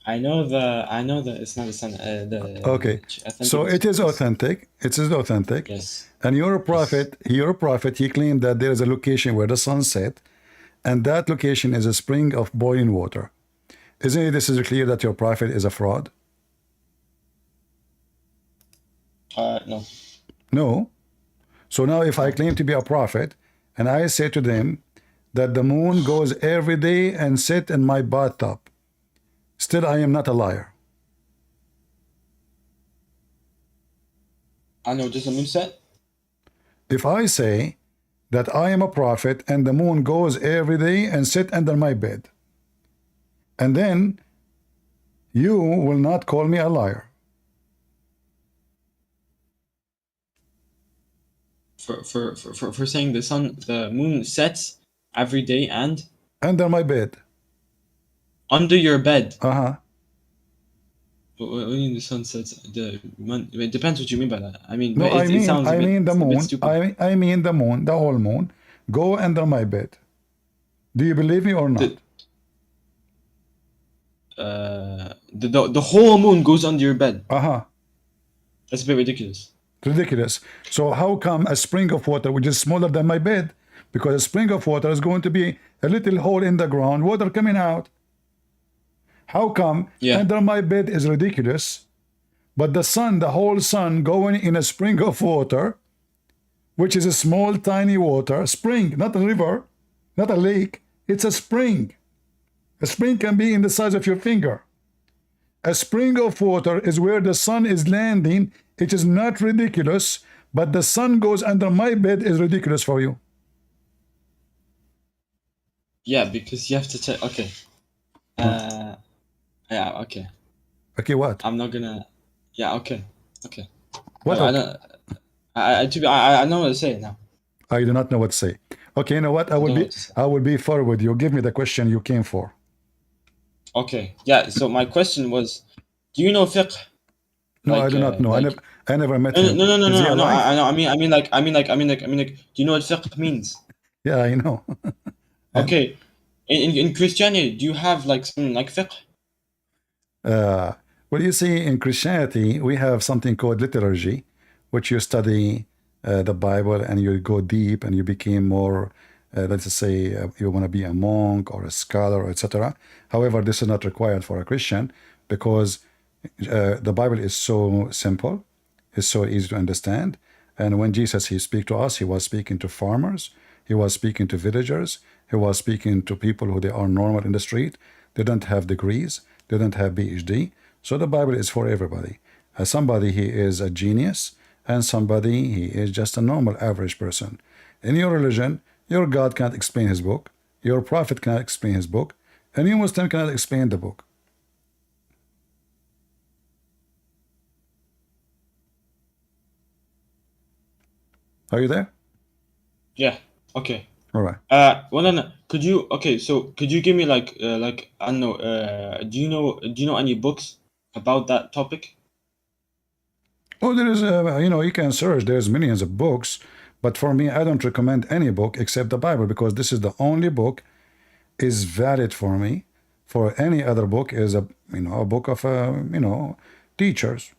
I know that it's not the Okay. authentic. So it is authentic. It is authentic. Yes. And your prophet, he claimed that there is a location where the sun set, and that location is a spring of boiling water. Isn't it this is clear that your prophet is a fraud? No. No. So now if I claim to be a prophet, and I say to them that the moon goes every day and sit in my bathtub, still I am not a liar. I know. Does the moon set? If I say that I am a prophet and the moon goes every day and sit under my bed, and then you will not call me a liar. For saying the moon sets every day and Under my bed. under your bed. Uh-huh. What do you mean the sun sets? It depends what you mean by that. I mean, No, it sounds I mean the a bit moon. stupid. I mean the moon, the whole moon. Go under my bed. Do you believe me or not? The whole moon goes under your bed. Uh-huh. That's a bit ridiculous. Ridiculous. So how come a spring of water, which is smaller than my bed, because a spring of water is going to be a little hole in the ground, water coming out. How come under my bed is ridiculous, but the sun, the whole sun going in a spring of water, which is a small, tiny water, spring, not a river, not a lake, it's a spring. A spring can be in the size of your finger. A spring of water is where the sun is landing. It is not ridiculous, but the sun goes under my bed is ridiculous for you. Yeah, because you have to check. Okay. Yeah. Okay. Okay, what? I'm not gonna. Yeah. Okay. Okay. What? No, Okay? I know what to say now. I do not know what to say. Okay, you know what? I will be fair with you. Give me the question you came for. Okay. Yeah. So my question was, do you know fiqh? No, I do not know. I never met him. No. Is he alive? I know. I mean, like, do you know what fiqh means? Yeah, I know. Okay. In Christianity, do you have like something like fiqh? Well, you see, in Christianity, we have something called liturgy, which you study the Bible and you go deep and you become more, let's just say, you want to be a monk or a scholar, etc. However, this is not required for a Christian because the Bible is so simple, it's so easy to understand. And when Jesus, he speak to us, he was speaking to farmers, he was speaking to villagers, he was speaking to people who they are normal in the street. They don't have degrees, they don't have PhD. So the Bible is for everybody. Somebody he is a genius, and somebody he is just a normal average person. In your religion, your God can't explain his book, your prophet cannot explain his book, and you Muslim cannot explain the book. Are you there? Yeah. Okay. All right. Well, no. Could you? Okay. So could you give me like I don't know. Do you know any books about that topic? Oh, there is, you know, you can search. There's millions of books, but for me, I don't recommend any book except the Bible because this is the only book is valid for me. For any other book is a, you know, a book of you know, teachers.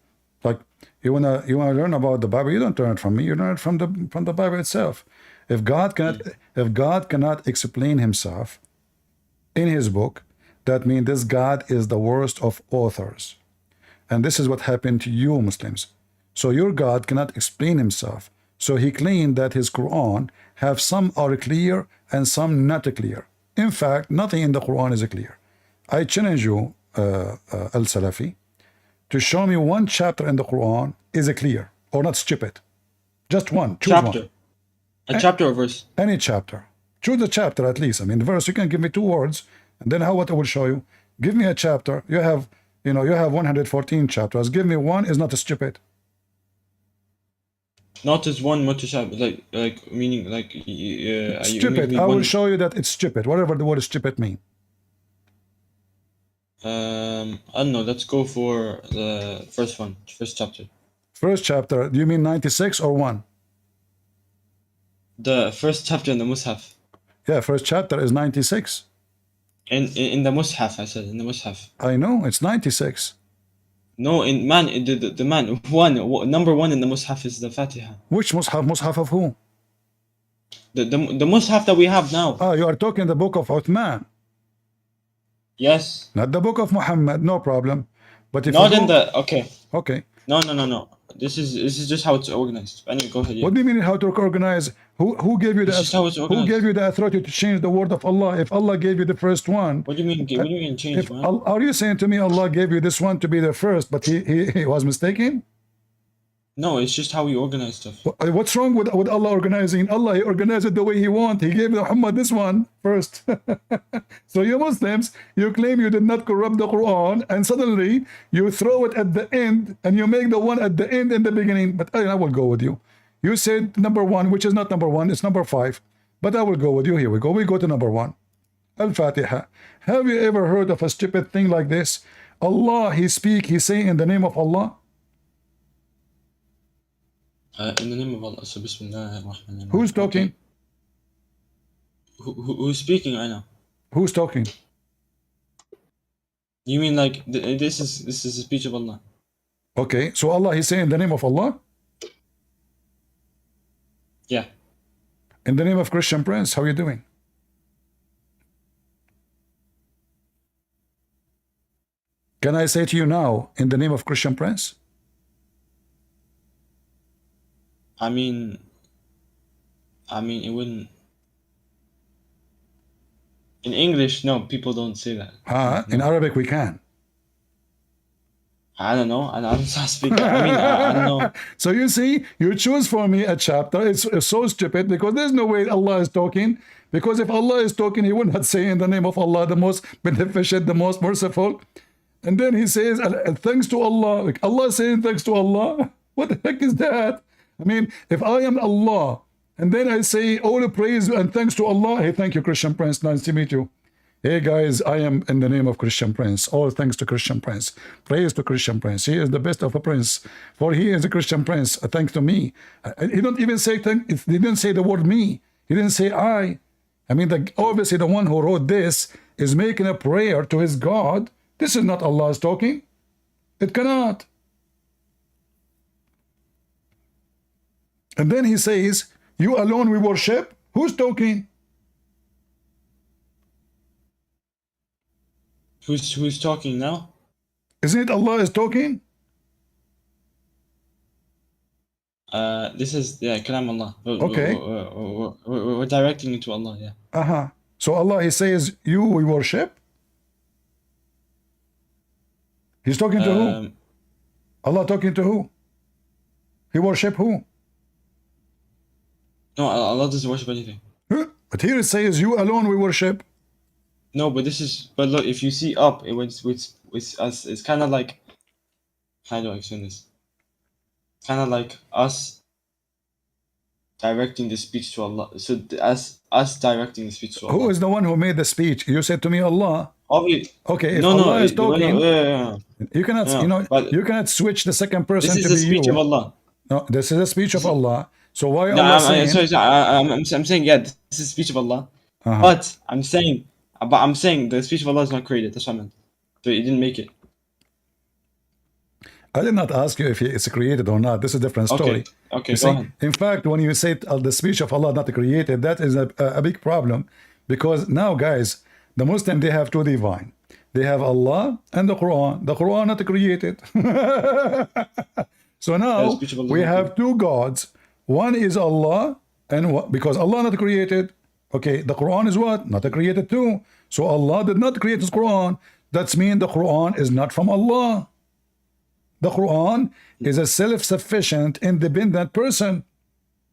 Like you wanna learn about the Bible, you don't learn it from me. You learn it from the Bible itself. If God cannot explain Himself in His book, that means this God is the worst of authors. And this is what happened to you Muslims. So your God cannot explain Himself. So He claimed that His Quran have some are clear and some not clear. In fact, nothing in the Quran is clear. I challenge you, Al-Salafi, to show me one chapter in the Quran is clear or not stupid. Just one. Choose Chapter. one. A chapter or verse. Any chapter. Choose a chapter at least. I mean, the verse, you can give me 2 words, and then what I will show you. Give me a chapter. You have 114 chapters. Give me one is not stupid. Not as one mutashabih, like meaning like Stupid. I will show you that it's stupid. Whatever the word stupid mean. I don't know. Let's go for the first one, first chapter. First chapter. Do you mean 96 or 1? The first chapter in the Mus'haf. Yeah, first chapter is 96. In the Mus'haf, I said in the Mus'haf. I know it's 96. No, number one in the Mus'haf is the Fatiha. Which Mus'haf? Mus'haf of who? The Mus'haf that we have now. Ah, you are talking the book of Uthman. Yes. Not the book of Muhammad. No problem. But if Not you in the okay. Okay. No. This is just how it's organized. Anyway, go ahead. Yeah. What do you mean how to organize? Who gave you This is how it's who organized. gave you the authority to change the word of Allah? If Allah gave you the first one, What do you mean? What do you mean change, if man? are you saying to me Allah gave you this one to be the first, but he was mistaken? No, it's just how we organize stuff. What's wrong with Allah organizing? Allah, He organized it the way He wants. He gave Muhammad this one first. So you Muslims, you claim you did not corrupt the Quran, and suddenly you throw it at the end, and you make the one at the end in the beginning. But I will go with you. You said number 1, which is not number 1, it's number 5. But I will go with you. Here we go. We go to number 1. Al-Fatiha. Have you ever heard of a stupid thing like this? Allah, He speak, He say in the name of Allah. In the name of Allah, so Bismillah ar-Rahman ar-Rahim. Who's talking? Who's speaking right now? Who's talking? You mean like this is the speech of Allah? Okay, so Allah, He say in the name of Allah? Yeah. In the name of Christian Prince, how are you doing? Can I say to you now, in the name of Christian Prince? I mean, it wouldn't. In English, no, people don't say that. In Arabic we can. I don't know. I don't speak. I don't know. So you see, you choose for me a chapter. It's so stupid because there's no way Allah is talking. Because if Allah is talking, He would not say in the name of Allah, the most beneficent, the most merciful. And then He says, thanks to Allah. Like Allah saying thanks to Allah. What the heck is that? I mean, if I am Allah, and then I say all the praise and thanks to Allah, hey, thank you, Christian Prince, nice to meet you. Hey guys, I am in the name of Christian Prince. All thanks to Christian Prince. Praise to Christian Prince. He is the best of a prince, for he is a Christian Prince. Thanks to me. He don't even say thank. He didn't say the word me. He didn't say I. I mean, obviously the one who wrote this is making a prayer to his God. This is not Allah's talking. It cannot. And then he says, you alone we worship. Who's talking? Who's talking now? Isn't it Allah is talking? This is Kalam Allah. Okay. We're directing it to Allah. Yeah. So Allah, He says, you we worship. He's talking to who? Allah talking to who? He worship who? No, Allah doesn't worship anything. But here it says, you alone we worship. No, but look, if you see up, it's kind of like, how do I explain this? Kind of like us directing the speech to Allah. So us directing the speech to Allah. Who is the one who made the speech? You said to me Allah. Obviously. Okay, if No, Allah is talking. You cannot, No, but you cannot switch the second person this is to the be speech you. of Allah. No, this is a speech of Allah. So why No, Allah saying? sorry, I'm saying, yeah, this is the speech of Allah. But I'm saying the speech of Allah is not created. That's what I meant. So He didn't make it. I did not ask you if it's created or not. This is a different story. Okay, You go see, ahead. in fact, when you say the speech of Allah not created, that is a big problem, because now, guys, the Muslim, they have two divine. They have Allah and the Quran. The Quran not created. So Yeah, the now speech of Allah we is not have two gods. One is Allah, and because Allah not created, okay, the Quran is what? Not created too. So Allah did not create His Quran. That's mean the Quran is not from Allah. The Quran is a self-sufficient, independent person.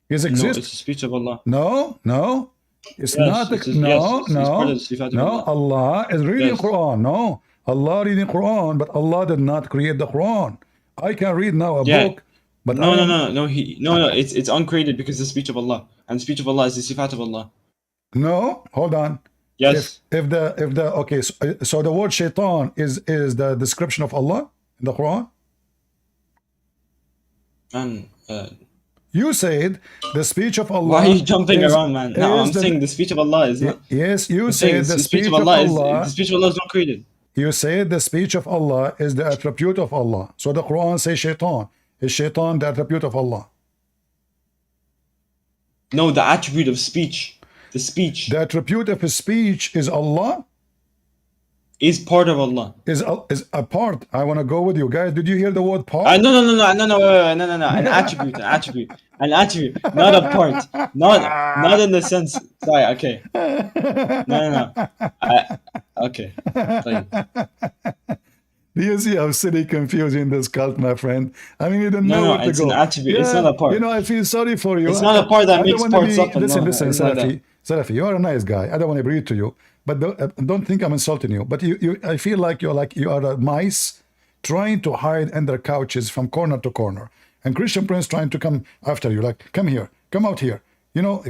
It No, exists. it's the speech of Allah. No, no, it's Yes, not. it's No, it's part no, of the Sifat of no. Allah. Allah is reading Yes. Quran. No, Allah reading Quran, but Allah did not create the Quran. I can read now a Yeah. book, but No, I no, am, no, no. No. It's uncreated because it's the speech of Allah, and the speech of Allah is the Sifat of Allah. no. Hold on. Yes. If the okay, so the word shaitan is the description of Allah in the Quran. Man, You said the speech of Allah. why are you jumping is- around, man? No, is I'm the- saying the speech of Allah is not. Yes, you I'm saying said the the speech of Allah is not created. You said the speech of Allah is the attribute of Allah. So the Quran says shaitan. Is shaitan the attribute of Allah? No, the attribute of speech, the speech The attribute of his speech is Allah, is part of Allah. is a part. I want to go with you guys. Did you hear the word part? No, no. An attribute, not a part, not in the sense. Sorry, okay. No. Okay. Sorry. Do you see how silly confusing this cult, my friend? I mean, you don't know No, where to it's go. an attribute. It's not a part. You know, I feel sorry for you. It's not a part that I don't makes wanna parts up and Listen, no, listen, it's not Salafi. Salafi, you are a nice guy. I don't want to be rude to you, but don't think I'm insulting you. But I feel like you are a mice trying to hide under couches from corner to corner, and Christian Prince trying to come after you, like, come here, come out here. You know,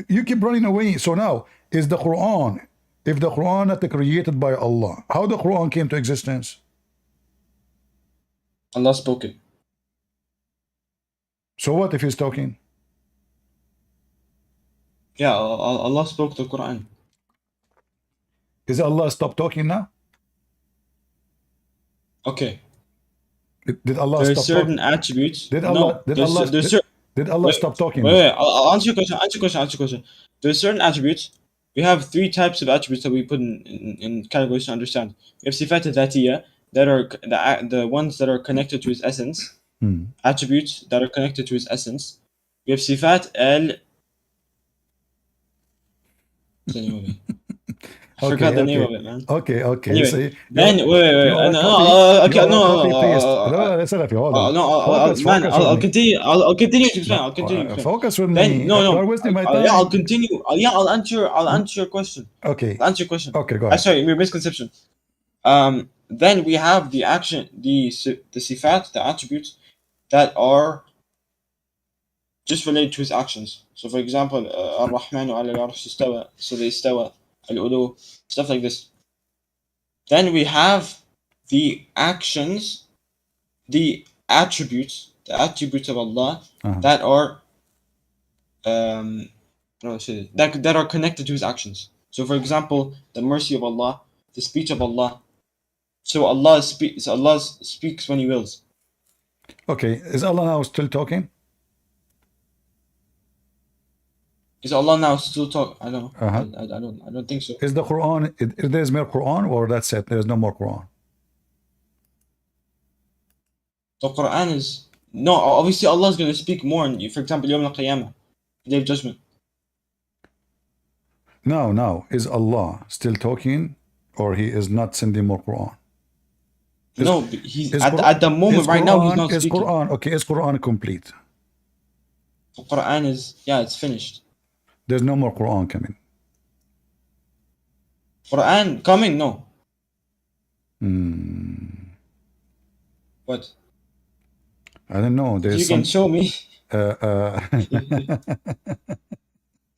you keep running away. So now, is the Quran, if the Quran not created by Allah, how the Quran came to existence? Allah spoke it. So what if he's talking? Yeah, Allah spoke the Quran. Is Allah stop talking now? Okay. Did Allah There's stop certain talking? attributes. Did Allah? Did Allah? Did Allah Wait, stop talking? Wait. I'll answer your question. Answer your question. There's certain attributes. We have three types of attributes that we put in categories to understand. We have sifat al-dhatiyya, that are the ones that are connected to his essence. Attributes that are connected to his essence. We have sifat al. What's the name of it? I forgot the name of it, man. Okay. Anyway, See, then wait. I'll continue. I'll continue to explain. I'll continue to explain. Focus with Then me. no. You're wasting my time. Yeah, I'll continue. Yeah, I'll answer your question. Okay. I'll answer your question. Okay, go ahead. Sorry, your misconception. Then we have the action, the sifat, the attributes that are just related to his actions. So, for example, Ar-Rahmanu ala al-Arsh istawa, so the istawa, al-ulu, stuff like this. Then we have the actions, the attributes of Allah that are that are connected to his actions. So, for example, the mercy of Allah, the speech of Allah. So Allah speaks when He wills. Okay. Is Allah now still talking? Is Allah now still talking? I don't know. Uh-huh. I don't think so. Is the Quran? Is there's more Quran, or that's it? There's no more Quran. The Quran is no. Obviously, Allah is going to speak more. For example, Yawm al-Qiyamah, Day of Judgment. Now, is Allah still talking, or He is not sending more Quran? No, he's at the moment right now he's not speaking. Is Quran complete? The Quran is it's finished. There's no more Quran coming. Quran coming? No. What? I don't know. There's You can show me.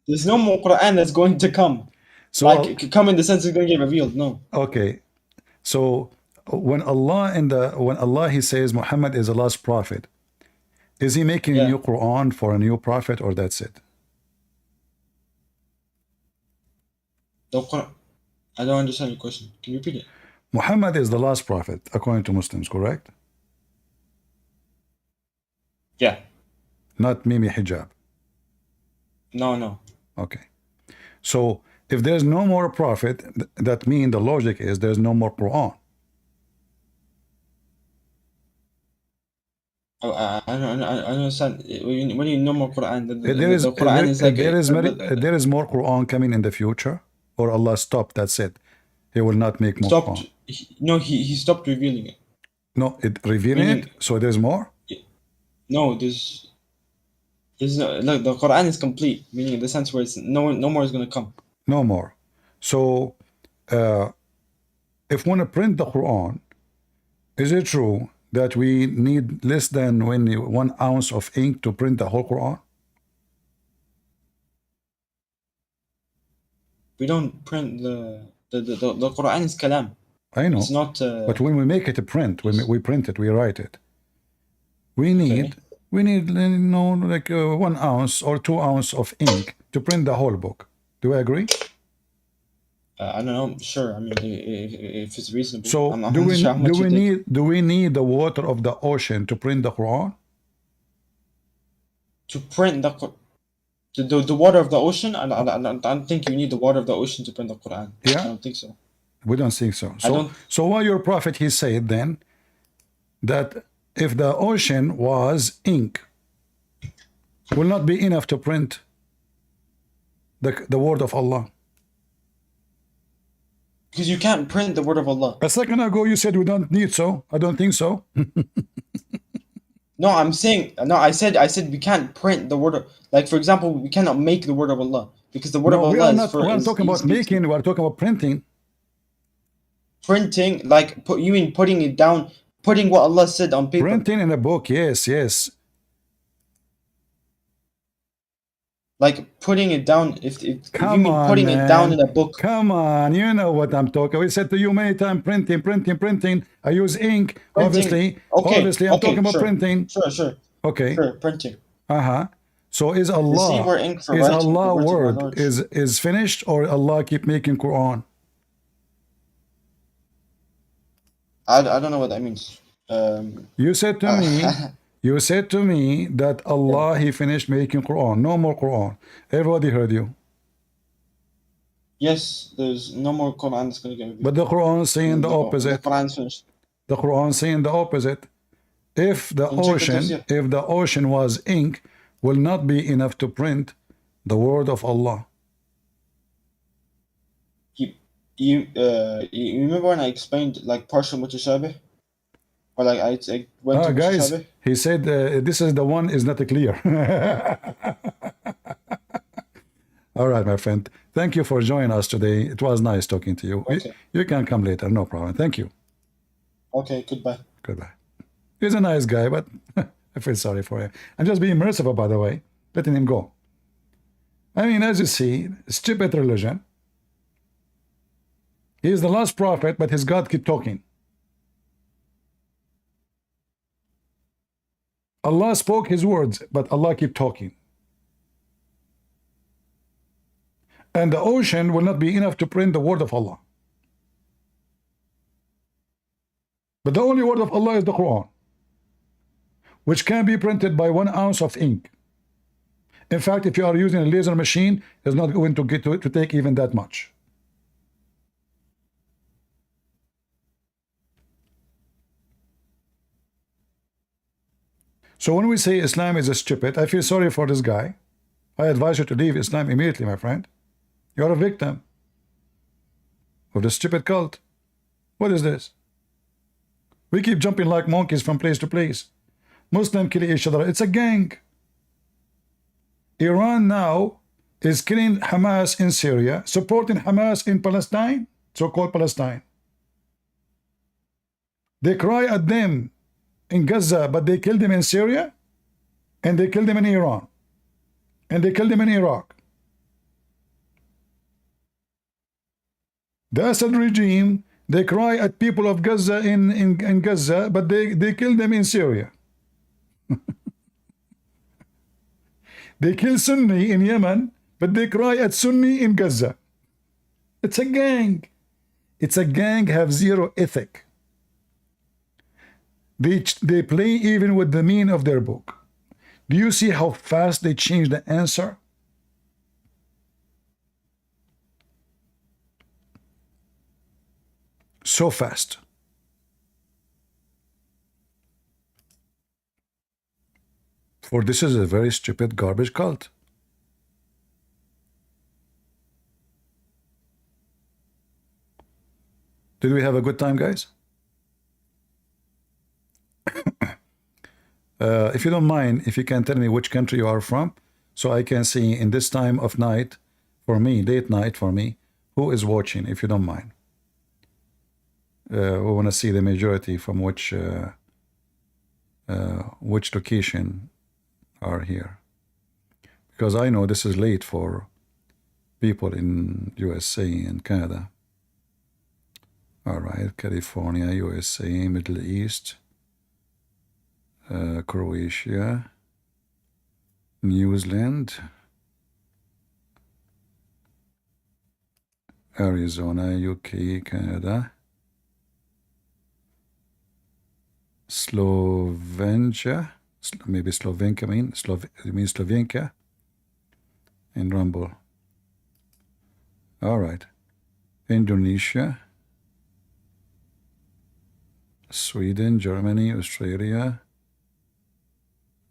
There's no more Quran that's going to come. So Like come in the sense it's going to get revealed. No. okay, so when Allah he says Muhammad is the last prophet, is he making a Yeah. new Quran for a new prophet, or that's it? I don't understand your question. Can you repeat it? Muhammad is the last prophet according to Muslims, correct? Yeah. Not Mimi Hijab. No. Okay. So if there's no more prophet, that means the logic is there's no more Quran. I don't understand. When you know more Quran, the Quran is like There is more Quran coming in the future, or Allah stopped, that's it. He will not make more stopped. Quran. He stopped revealing it. No, it revealing Meaning- it, so there's more? No, there's no, look, the Quran is complete, meaning in the sense where it's no more is gonna come. No more. So if we want to print the Quran, is it true that we need less than 1 ounce of ink to print the whole Quran? We don't print the Quran is kalam. I know. It's not. But when we make it a print, we print it, we write it. We need, like 1 ounce or 2 ounce of ink to print the whole book. Do I agree? I don't know. Sure. I mean, if it's reasonable. So I'm do not sure how much you take. we need the water of the ocean to print the Quran? To print the water of the ocean? I don't think you need the water of the ocean to print the Quran. Yeah? I don't think so. We don't think so. don't- So why your prophet he said then that if the ocean was ink, will not be enough to print the word of Allah. Because you can't print the word of Allah. A second ago you said we don't need so. I don't think so. No, I'm saying no. I said we can't print the word of, like, for example, we cannot make the word of Allah because the word of No, Allah we're not talking about making, we're talking about printing. printing. Like you mean putting it down, putting what Allah said on paper. Printing in a book, yes. Like putting it down. If you Come mean on, putting man. it down in a book. Come on, you know what I'm talking. We said to you many times, printing. I use ink, Printing. obviously. I'm talking about sure. printing. Sure. Okay. Sure, printing. So is Allah, where ink for is writing, Allah the words of our word Lord. is finished, or Allah keep making Quran? I don't know what that means. You said to me that Allah he finished making Quran, no more Quran. Everybody heard you. Yes, there's no more Quran that's going to get revealed. But the Quran saying the The opposite. Quran's finished. The Quran saying the opposite. If the ocean was ink, will not be enough to print the word of Allah. You remember when I explained like partial mutashabih? Or like I went to Guys, mutashabih? he said this is the one is not clear. All right, my friend. Thank you for joining us today. It was nice talking to you. Okay. You can come later, no problem. Thank you. Okay, goodbye. Goodbye. He's a nice guy, but I feel sorry for him. I'm just being merciful, by the way, letting him go. I mean, as you see, stupid religion. He is the last prophet, but his God keep talking. Allah spoke his words, but Allah keep talking. And the ocean will not be enough to print the word of Allah. But the only word of Allah is the Quran, which can be printed by 1 ounce of ink. In fact, if you are using a laser machine, it's not going to get to take even that much. So when we say Islam is a stupid, I feel sorry for this guy. I advise you to leave Islam immediately, my friend. You are a victim of the stupid cult. What is this? We keep jumping like monkeys from place to place. Muslims kill each other. It's a gang. Iran now is killing Hamas in Syria, supporting Hamas in Palestine, so-called Palestine. They cry at them in Gaza, but they kill them in Syria, and they kill them in Iran, and they kill them in Iraq. The Assad regime They cry at people of Gaza in Gaza, but they kill them in Syria. They kill Sunni in Yemen, but they cry at Sunni in Gaza. It's a gang. It's a gang, have zero ethic. They play even with the meaning of their book. Do you see how fast they change the answer? So fast. For this is a very stupid garbage cult. Did we have a good time, guys? If you don't mind, if you can tell me which country you are from, so I can see in this time of night, for me, late night for me, who is watching, if you don't mind. We want to see the majority from which location are here. Because I know this is late for people in USA and Canada. All right, California, USA, Middle East, Croatia, New Zealand, Arizona, UK, Canada, Slovenia, maybe Slovakia, Slovakia, and Rumble. All right, Indonesia, Sweden, Germany, Australia.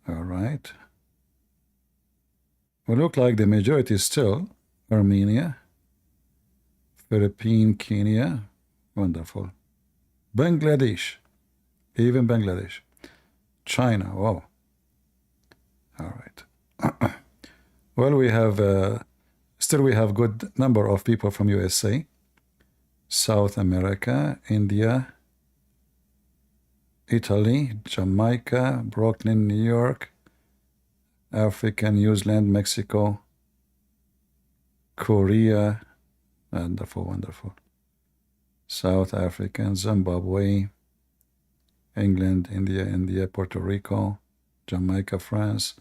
All right. Well, look like the majority is still Armenia, Philippines, Kenya. Wonderful. Bangladesh, even Bangladesh. China, wow. All right. Well, we have still we have good number of people from USA, South America, India, Italy, Jamaica, Brooklyn, New York, Africa, New Zealand, Mexico, Korea, wonderful, wonderful. South Africa, Zimbabwe, England, India, Puerto Rico, Jamaica, France.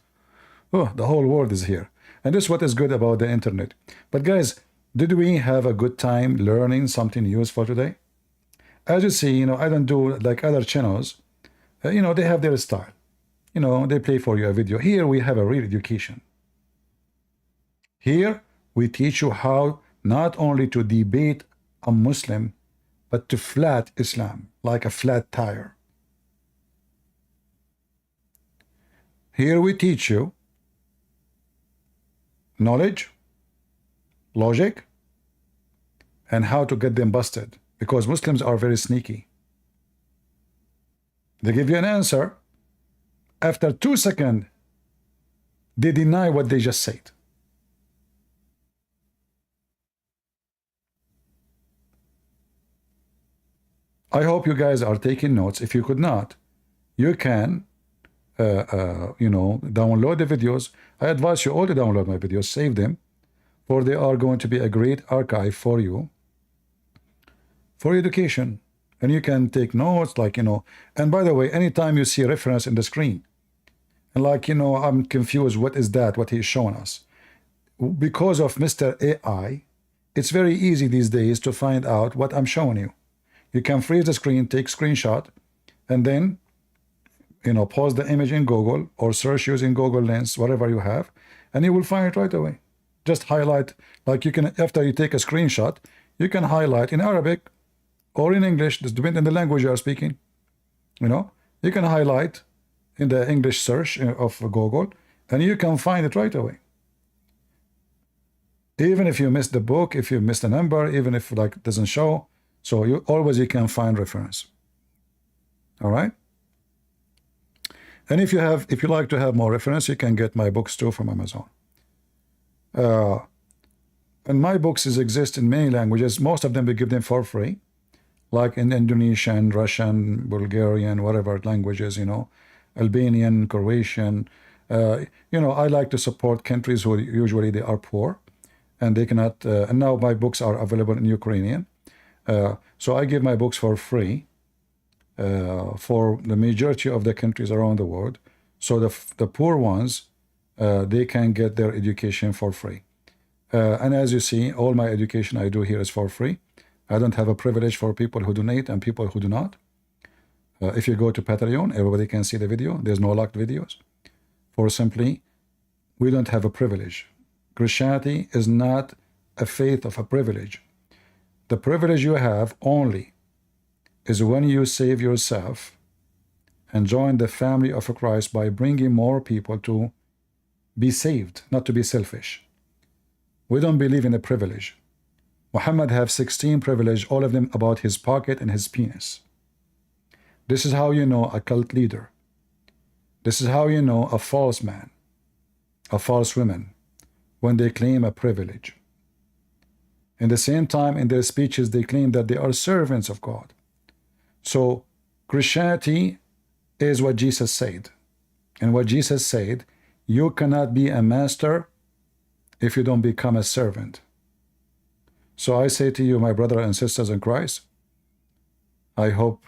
Oh, the whole world is here. And this is what is good about the internet. But guys, did we have a good time learning something useful today? As you see, I don't do like other channels. They have their style. They play for you a video. Here we have a real education. Here we teach you how not only to debate a Muslim, but to flat Islam, like a flat tire. Here we teach you knowledge, logic, and how to get them busted. Because Muslims are very sneaky. They give you an answer. After 2 seconds, they deny what they just said. I hope you guys are taking notes. If you could not, you can, download the videos. I advise you all to download my videos, save them, for they are going to be a great archive for you, for education. And you can take notes, and by the way, anytime you see a reference in the screen, and I'm confused, what is that, what he's showing us? Because of Mr. AI, it's very easy these days to find out what I'm showing you. You can freeze the screen, take screenshot, and then, pause the image in Google or search using Google Lens, whatever you have, and you will find it right away. Just highlight, you can, after you take a screenshot, you can highlight in Arabic or in English, depending on the language you are speaking. You can highlight in the English search of Google, and you can find it right away. Even if you miss the book, if you miss the number, even if it doesn't show, so you can find reference. All right. And if you like to have more reference, you can get my books too from Amazon. And my books exist in many languages. Most of them we give them for free, like in Indonesian, Russian, Bulgarian, whatever languages, Albanian, Croatian. I like to support countries who usually they are poor and they cannot. And now my books are available in Ukrainian. So I give my books for free for the majority of the countries around the world. So the poor ones, they can get their education for free. And as you see, all my education I do here is for free. I don't have a privilege for people who donate and people who do not. If you go to Patreon, everybody can see the video. There's no locked videos. For simply, we don't have a privilege. Christianity is not a faith of a privilege. The privilege you have only is when you save yourself and join the family of Christ by bringing more people to be saved, not to be selfish. We don't believe in a privilege. Muhammad have 16 privileges, all of them about his pocket and his penis. This is how you know a cult leader. This is how you know a false man, a false woman, when they claim a privilege. In the same time, in their speeches, they claim that they are servants of God. So Christianity is what Jesus said. And what Jesus said, you cannot be a master if you don't become a servant. So I say to you, my brothers and sisters in Christ, I hope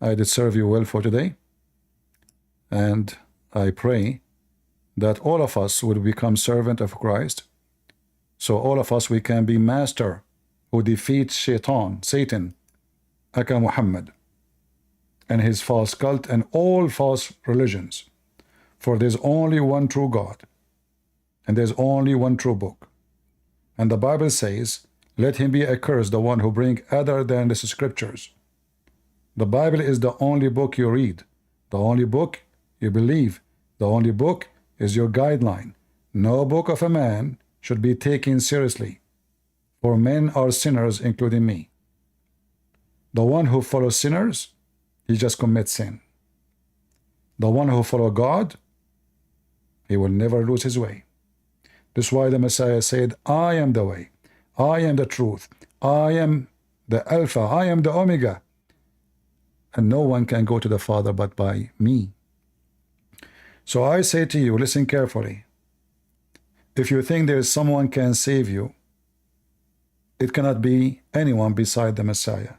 I did serve you well for today. And I pray that all of us will become servant of Christ. So all of us, we can be master who defeats Satan, Aka Muhammad, and his false cult and all false religions. For there's only one true God, and there's only one true book. And the Bible says, let him be accursed, the one who bring other than the scriptures. The Bible is the only book you read, the only book you believe, the only book is your guideline. No book of a man should be taken seriously, for men are sinners, including me. The one who follows sinners, he just commits sin. The one who follows God, he will never lose his way. This is why the Messiah said, I am the way, I am the truth, I am the Alpha, I am the Omega, and no one can go to the Father but by me. So I say to you, listen carefully. If you think there is someone can save you, it cannot be anyone beside the Messiah.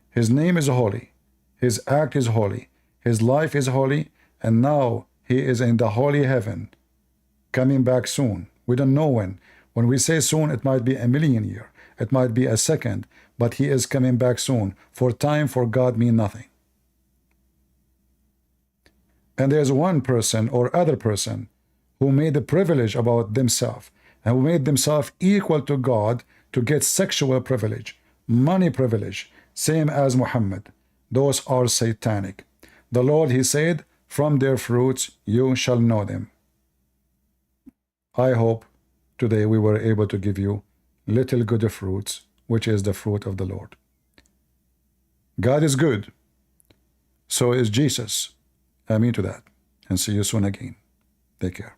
His name is holy, his act is holy, his life is holy, and now he is in the holy heaven, coming back soon. We don't know when. When we say soon, it might be a million years, it might be a second, but he is coming back soon. For time for God mean nothing. And there's one person or other person who made a privilege about themselves and who made themselves equal to God to get sexual privilege, money privilege, same as Muhammad. Those are satanic. The Lord, he said, from their fruits you shall know them. I hope today we were able to give you little good fruits, which is the fruit of the Lord. God is good. So is Jesus. Amen to that. And see you soon again. Take care.